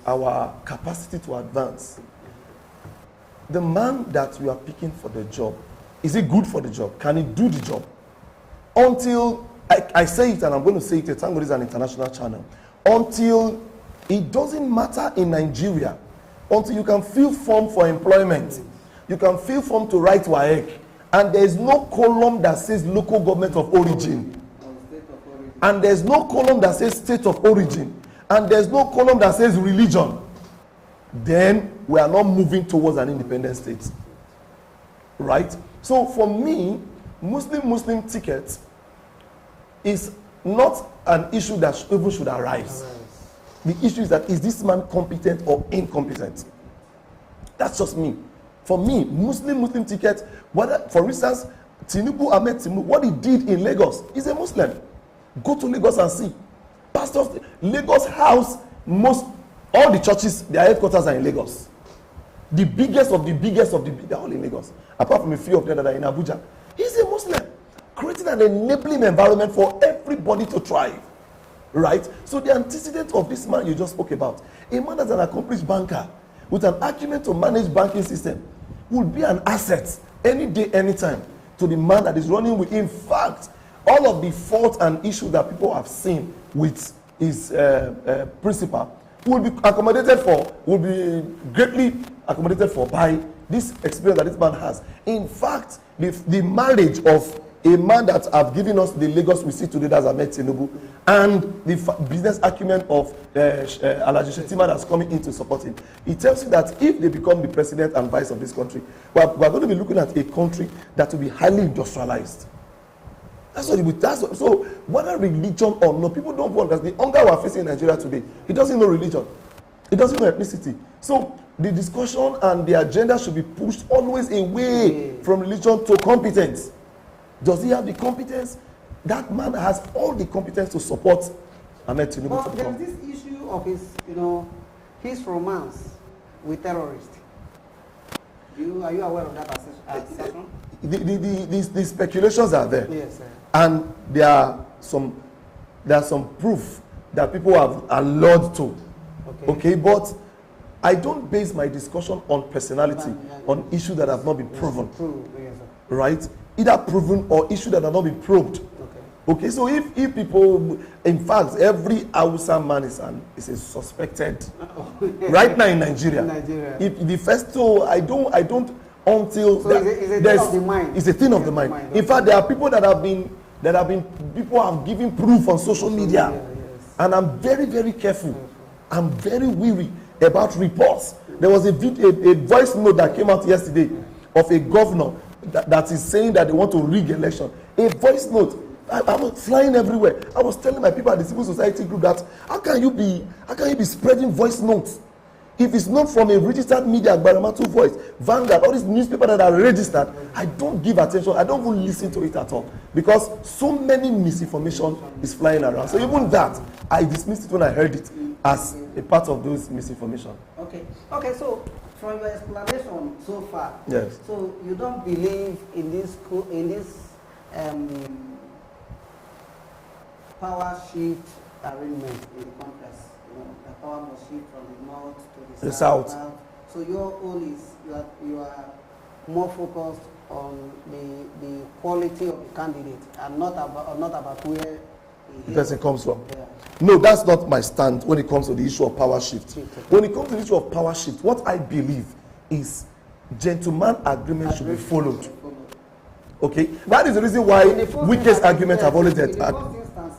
C: our capacity to advance. The man that you are picking for the job, is he good for the job? Can he do the job? Until, I say it and I'm going to say it, thank God it's an international channel, until it doesn't matter in Nigeria, until you can fill form for employment, you can fill form to write WAEC, and there is no column that says local government of origin, and there's no column that says state of origin, and there's no column that says religion, then we are not moving towards an independent state, right? So for me, Muslim ticket is not an issue that even should arise. The issue is that, is this man competent or incompetent? That's just me. For me, Muslim ticket, whether, for instance, Ahmed Tinubu, what he did in Lagos, he's a Muslim. Go to Lagos and see. Pastors, Lagos house, all the churches, their headquarters are in Lagos. The biggest of the they're all in Lagos. Apart from a few of them that are in Abuja. He's a Muslim, creating an enabling environment for everybody to thrive. Right? So the antecedent of this man you just spoke about, a man that's an accomplished banker with an acumen to manage banking system, will be an asset any day, anytime to the man that is running with. In fact, all of the faults and issues that people have seen with his principal will be accommodated for, will be greatly accommodated for by this experience that this man has. In fact, the marriage of a man that have given us the Lagos we see today, that's Ahmed Tinubu, and the business acumen of Alhaji Shetima that's coming in to support him. It tells you that if they become the president and vice of this country, we're going to be looking at a country that will be highly industrialized. So whether religion or no, people don't want that. The hunger we're facing in Nigeria today, it doesn't know religion, it doesn't know ethnicity. So the discussion and the agenda should be pushed always away from religion to competence. Does he have the competence? That man has all the competence to support Ahmed Tinubu.
A: But there's this issue of his romance with terrorists. Are you aware of that assertion?
C: The speculations are there.
A: Yes, sir.
C: And there are some proof that people have alluded to. Okay, but I don't base my discussion on personality, on issues that have not been proven.
A: Yes,
C: right? Either proven or issues that have not been probed. Okay, so if people, in fact, every Hausa man is a suspected right now in Nigeria. If the first two, I don't until
A: so it's a thing of the mind.
C: It's a thing of the mind. In fact, there are people people have given proof on social media, and I'm very, very careful. I'm very weary about reports. There was a voice note that came out yesterday of a governor that is saying that they want to rig election. A voice note. I was flying everywhere. I was telling my people at the civil society group that how can you be spreading voice notes if it's not from a registered media, GbaramatuVoice, Vanguard, all these newspapers that are registered? I don't give attention. I don't even listen to it at all because so many misinformation is flying around. So even that, I dismissed it when I heard it as a part of those misinformation.
A: Okay. So from your explanation so far,
C: yes.
A: So you don't believe in this power shift arrangement in the Congress. The power must shift from the north to the south. So your own is you are more focused on the quality of the candidate and not about where
C: the person comes from. Yeah. No, that's not my stand when it comes to the issue of power shift. When it comes to the issue of power shift, what I believe is gentleman agreement should be followed. Okay, that is the reason why Wike's argument have always had.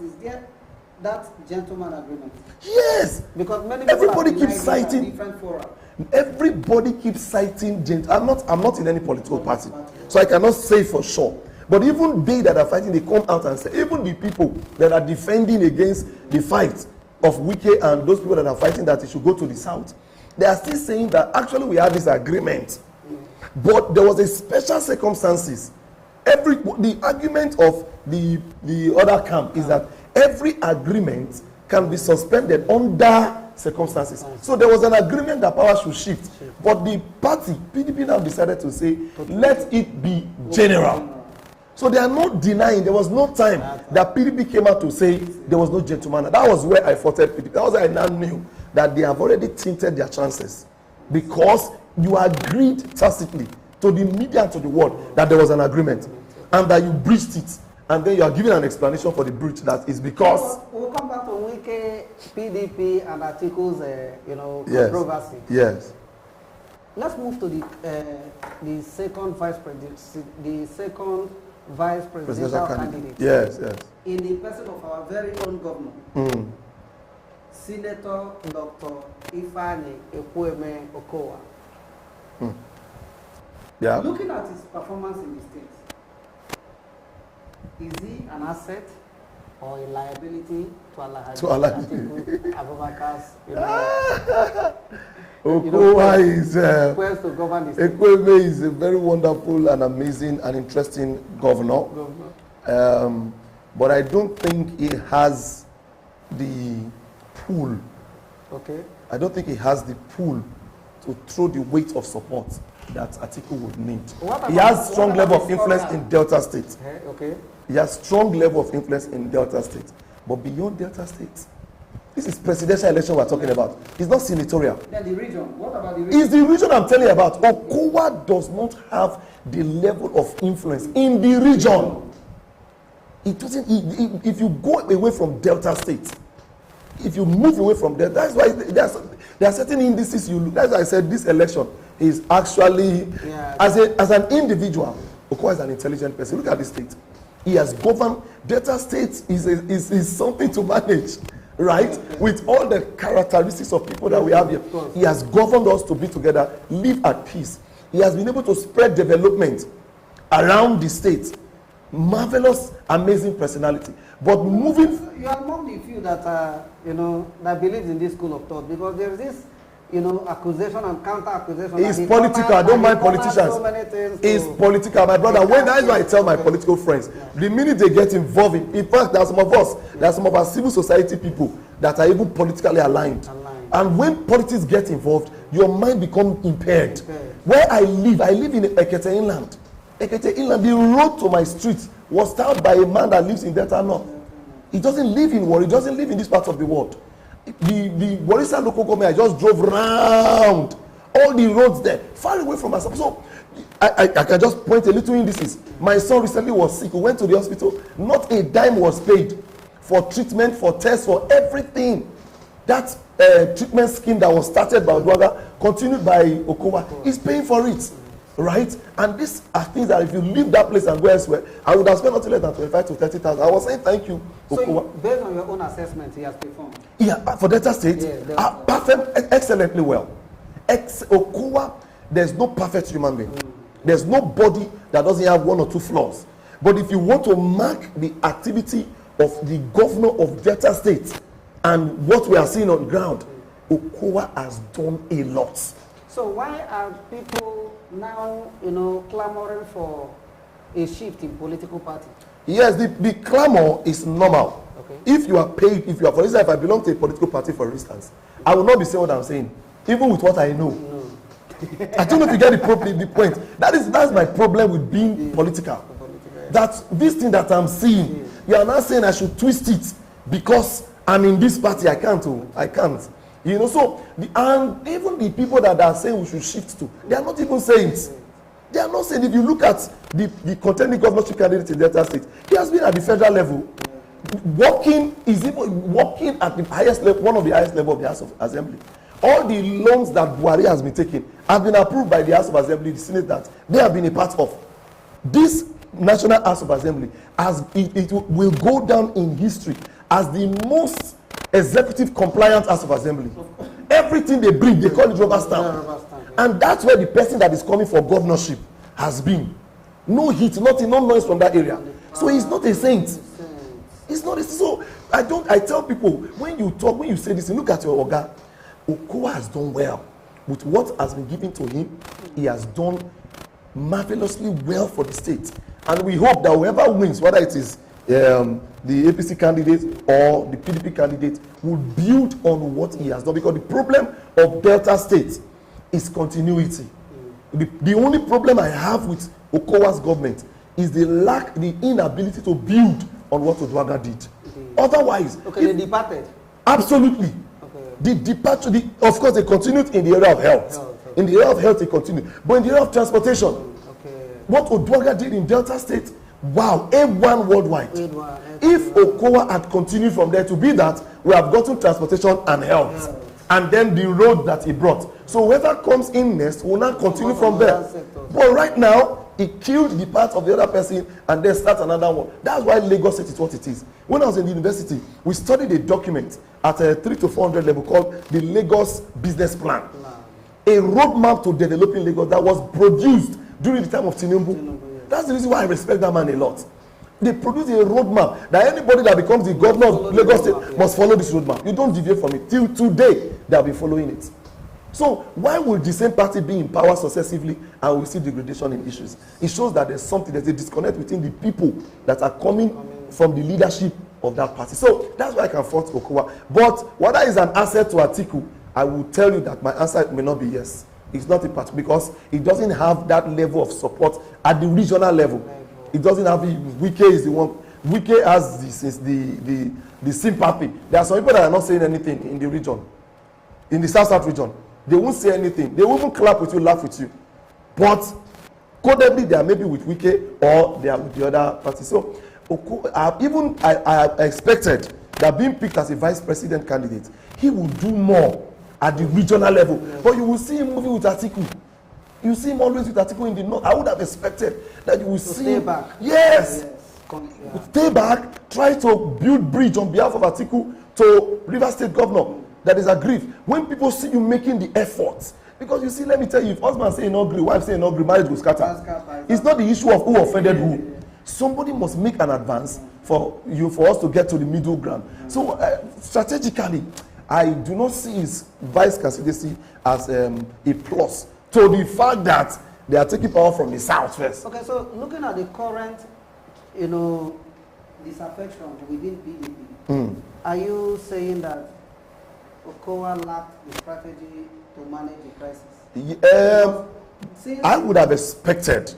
A: Is there that gentleman agreement?
C: Yes,
A: because many
C: everybody keeps citing
A: different fora.
C: Everybody keeps citing I'm not in any political party, so I cannot say for sure. But even they that are fighting, they come out and say, even the people that are defending against the fight of Wike and those people that are fighting that it should go to the south, they are still saying that actually we have this agreement But there was a special circumstances. The argument of the other camp is that every agreement can be suspended under circumstances. So there was an agreement that power should shift. But the party, PDP, now decided to say, let it be general. So they are not denying, there was no time that PDP came out to say there was no gentleman. That was where I fought PDP. That was where I now knew that they have already tinted their chances. Because you agreed tacitly to the media and to the world that there was an agreement. And that you breached it. And then you are giving an explanation for the breach that is because...
A: We'll come back to Wike, PDP, and Atiku's, controversy.
C: Yes.
A: Let's move to the second vice presidential candidate.
C: Yes.
A: In the person of our very own governor, Senator Dr. Ifeanyi Ekwueme Okowa.
C: Yeah.
A: Looking at his performance in the state, is he an asset or a liability to Alhaji Abubakar's,
C: Okowa is
A: request to govern the state?
C: Ekwueme is a very wonderful and amazing and interesting governor. But I don't think he has the pull.
A: Okay.
C: I don't think he has the pull to throw the weight of support that Atiku would need. He has strong level of influence in Delta State.
A: Okay.
C: He has strong level of influence in Delta State. But beyond Delta State, this is presidential election we're talking about. It's not senatorial.
A: Then the region. What about the region?
C: It's the region I'm telling you about. Okowa does not have the level of influence in the region. It doesn't. If you go away from Delta State, if you move away from there, that's why there are certain indices you look. That's why I said this election is actually, as an individual, Okowa is an intelligent person. Look at this state. He has governed. Delta State is something to manage, right? With all the characteristics of people that we have here. He has governed us to be together, live at peace. He has been able to spread development around the state. Marvelous, amazing personality. But moving...
A: You are among the few that, that believes in this school of thought, because there is this, accusation and counter-accusation.
C: It's political. I don't mind politicians. It's political. My brother, that's why I tell my political friends, the minute they get involved in fact, there are some of our civil society people that are even politically aligned. And when politics get involved, your mind becomes impaired. Where I live in Ekete Inland. Ekete Inland, the road to my street was started by a man that lives in Delta North. He doesn't live in Warri, he doesn't live in this part of the world. The Warisa local government, I just drove round all the roads there, far away from myself. So I can just point a little indices. My son recently was sick. We went to the hospital. Not a dime was paid for treatment, for tests, for everything. That treatment scheme that was started by Odwaga, continued by Okowa, is paying for it. Right? And these are things that if you leave that place and go elsewhere, I would have spent nothing less than 25 to 30,000. I was saying thank you, Okowa.
A: So based on your own assessment, he has performed?
C: Yeah, for Delta State, perfect, excellently well. Okowa, there's no perfect human being. There's nobody that doesn't have one or two flaws. But if you want to mark the activity of the governor of Delta State and what we are seeing on ground, Okowa has done a lot.
A: So why are people now, clamoring for a shift in political party?
C: Yes, the clamor is normal. Okay. If you are paid, for instance, if I belong to a political party, for instance, I will not be saying what I'm saying, even with what I know. No. I don't know if you get the point. That's my problem with being political. That this thing that I'm seeing, you are not saying I should twist it because I'm in this party. I can't. So and even the people that are saying we should shift to, they are not even saying it. They are not saying. If you look at the contending governorship candidate in Delta State, he has been at the federal level, working at the highest level, one of the highest level of the House of Assembly. All the loans that Buhari has been taking have been approved by the House of Assembly, the Senate, that they have been a part of. This National House of Assembly, it will go down in history as the most executive compliant House of Assembly. Everything they bring, they call it rubber stamp. And that's where the person that is coming for governorship has been. No heat, nothing, no noise from that area. So he's not a saint. He's not a saint. So I tell people, when you say this, look at your Oga. Okowa has done well with what has been given to him. He has done marvelously well for the state. And we hope that whoever wins, whether it is the APC candidate or the PDP candidate, will build on what he has done. Because the problem of Delta State is continuity. The only problem I have with Okowa's government is the inability to build on what Oduaga did. Otherwise,
A: they departed.
C: Absolutely. The departure, of course, they continued in the area of health. In the area of health, they continued. But in the area of transportation, what Oduaga did in Delta State, wow, A1 worldwide. If Okowa had continued from there to be that, we have gotten transportation and health. And then the road that he brought. So whoever comes in next will not continue from there. But right now, he killed the part of the other person and then start another one. That's why Lagos State is what it is. When I was in the university, we studied a document at a 300 to 400 level called the Lagos Business Plan. A roadmap to developing Lagos that was produced during the time of Tinubu. That's the reason why I respect that man a lot. They produce a roadmap that anybody that becomes the governor of Lagos State must follow this roadmap. You don't deviate from it. Till today, they have been following it. So why would the same party be in power successively and we see degradation in issues? It shows that there's a disconnect between the people that are coming from the leadership of that party. So that's why I can fault Okowa. But whether it's an asset to Atiku, I will tell you that my answer may not be yes. It's not a part because it doesn't have that level of support at the regional level. It doesn't have Wike is the one. Wike has the sympathy. There are some people that are not saying anything in the region, in the South region. They won't say anything. They won't even clap with you, laugh with you. But codedly, they are maybe with Wike or they are with the other party. So I expected that being picked as a vice president candidate, he will do more at the regional level. But you will see him moving with Atiku. You see him always with Atiku in the north. I would have expected that you will see
A: stay
C: him.
A: Back.
C: Yes. Stay back, try to build bridge on behalf of Atiku to River State governor that is aggrieved. When people see you making the efforts, because you see, let me tell you, if husband say no agree, wife say no agree, marriage will scatter. It's not the issue of who offended who. Somebody must make an advance for us to get to the middle ground. So strategically, I do not see his vice candidacy as a plus to the fact that they are taking power from the south first.
A: Okay, so looking at the current, disaffection within PDP, are you saying that Okowa lacked the strategy to manage the crisis?
C: I would have expected,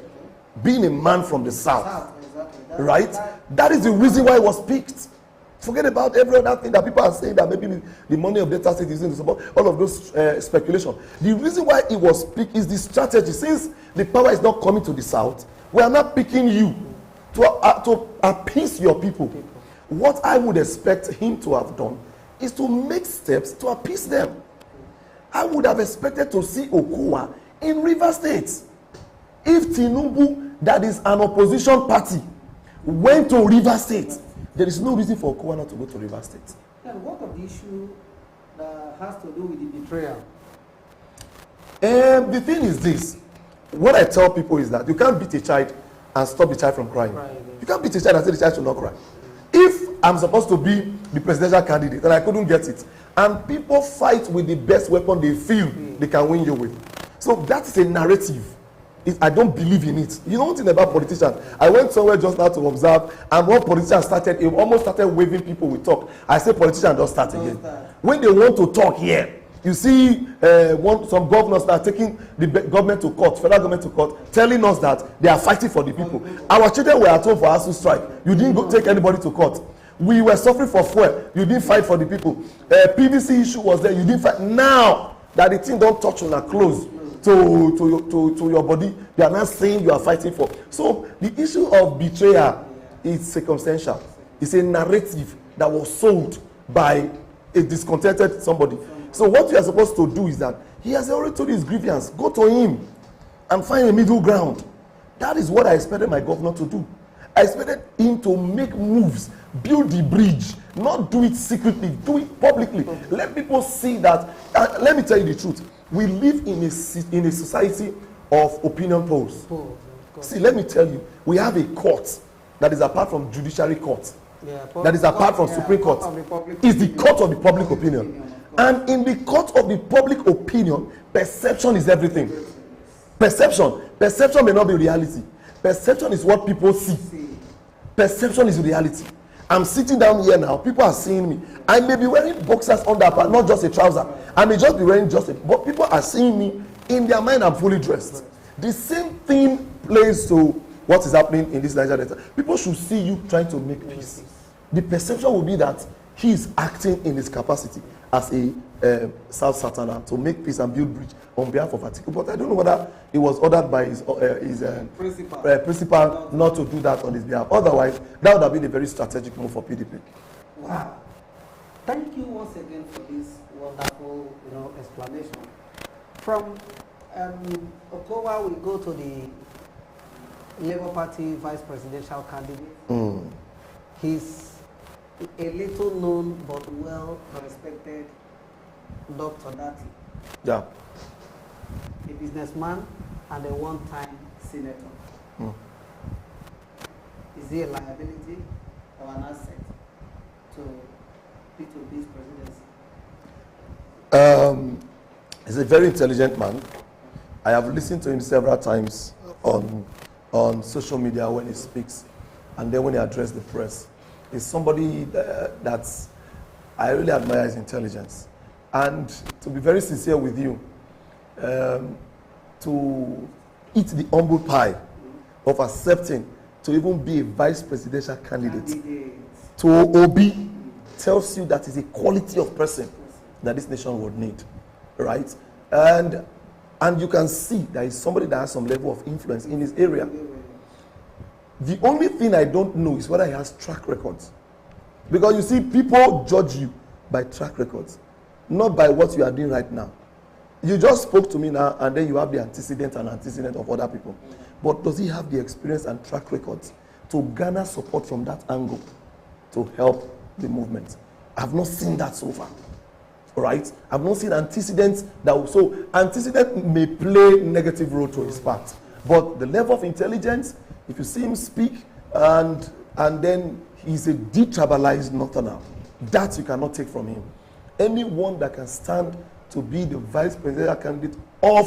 C: being a man from the south, exactly. Right? That is the reason why he was picked. Forget about every other thing that people are saying that maybe the money of Delta State is in to support all of those speculation. The reason why it was picked is the strategy. Since the power is not coming to the south, we are not picking you to appease your people. What I would expect him to have done is to make steps to appease them. I would have expected to see Okowa in River State. If Tinubu, that is an opposition party, went to River State, there is no reason for Okowa not to go to River State.
A: And what of the issue that has to do with the betrayal?
C: The thing is this. What I tell people is that you can't beat a child and stop the child from crying. You can't beat a child and say the child should not cry. If I'm supposed to be the presidential candidate and I couldn't get it, and people fight with the best weapon they feel they can win you with. So that's a narrative. I don't believe in it. You know one thing about politicians? I went somewhere just now to observe, and one politician he almost started waving people with talk. I say politicians don't start again. When they want to talk here, you see some governors that are taking the government to court, federal government to court, telling us that they are fighting for the people. Our children were at home for ASU strike. You didn't take anybody to court. We were suffering for fuel. You didn't fight for the people. PVC issue was there. You didn't fight. Now that the thing don't touch on our clothes to your body, they are not saying you are fighting for. So the issue of betrayal is circumstantial. It's a narrative that was sold by a discontented somebody. So what you are supposed to do is that he has already told his grievance. Go to him and find a middle ground. That is what I expected my governor to do. I expected him to make moves, build the bridge, not do it secretly, do it publicly. Let people see that. Let me tell you the truth. We live in a society of opinion polls. See, let me tell you, we have a court that is apart from judiciary court, that is apart from Supreme Court. It's the court of the public opinion. And in the court of the public opinion, perception is everything. Perception may not be reality. Perception is what people see. Perception is reality. I'm sitting down here now. People are seeing me. I may be wearing boxers underpants, not just a trouser. I may just be wearing but people are seeing me. In their mind, I'm fully dressed. The same thing plays to what is happening in this Niger Delta. People should see you trying to make peace. The perception will be that he is acting in his capacity as a South Southerner to make peace and build bridge on behalf of Atiku. But I don't know whether it was ordered by his principal not to do that on his behalf. Otherwise, that would have been a very strategic move for PDP.
A: Wow. Thank you once again for this wonderful, explanation. From October, we go to the Labour Party vice presidential candidate. He's a little known but well respected Dr. Dati.
C: Yeah.
A: A businessman and a one-time senator. Is he a liability or an asset to P2P's presidency?
C: He's a very intelligent man. I have listened to him several times on social media when he speaks, and then when he addresses the press. He's somebody that's I really admire his intelligence. And to be very sincere with you, to eat the humble pie of accepting to even be a vice presidential candidate to Obi tells you that is a quality of person that this nation would need, right? And you can see that he's somebody that has some level of influence in his area. The only thing I don't know is whether he has track records. Because you see, people judge you by track records, not by what you are doing right now. You just spoke to me now, and then you have the antecedent of other people. But does he have the experience and track records to garner support from that angle to help the movement? I've not seen that so far. All right? I've not seen antecedents so antecedent may play negative role to his part. But the level of intelligence, if you see him speak, and then he's a detribalized northerner, that you cannot take from him. Anyone that can stand to be the vice presidential candidate of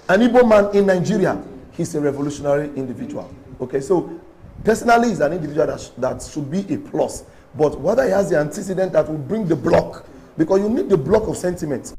C: an Igbo man in Nigeria, he's a revolutionary individual. Okay, so personally, he's an individual that should be a plus. But whether he has the antecedent that will bring the block, because you need the block of sentiment.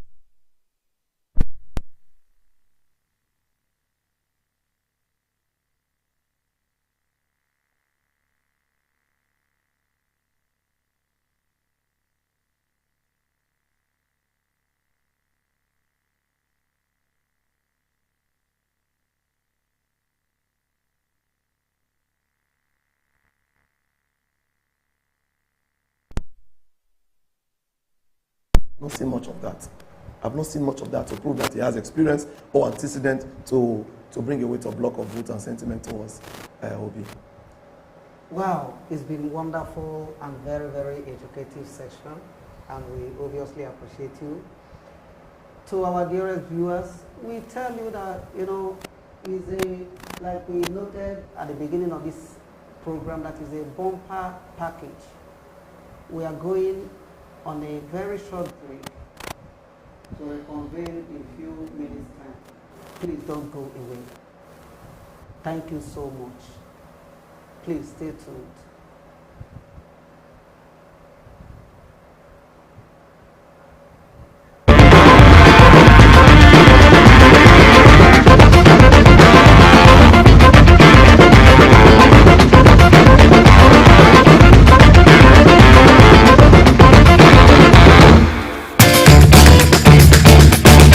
C: Not seen much of that. I've not seen much of that to prove that he has experience or antecedent to bring a weight of block of vote and sentiment towards Obi.
A: Wow, it's been wonderful and very, very educative session, and we obviously appreciate you. To our dearest viewers, we tell you that, like we noted at the beginning of this program, that is a bumper package. We are going on a very short break to reconvene in a few minutes' time. Please don't go away. Thank you so much. Please stay tuned.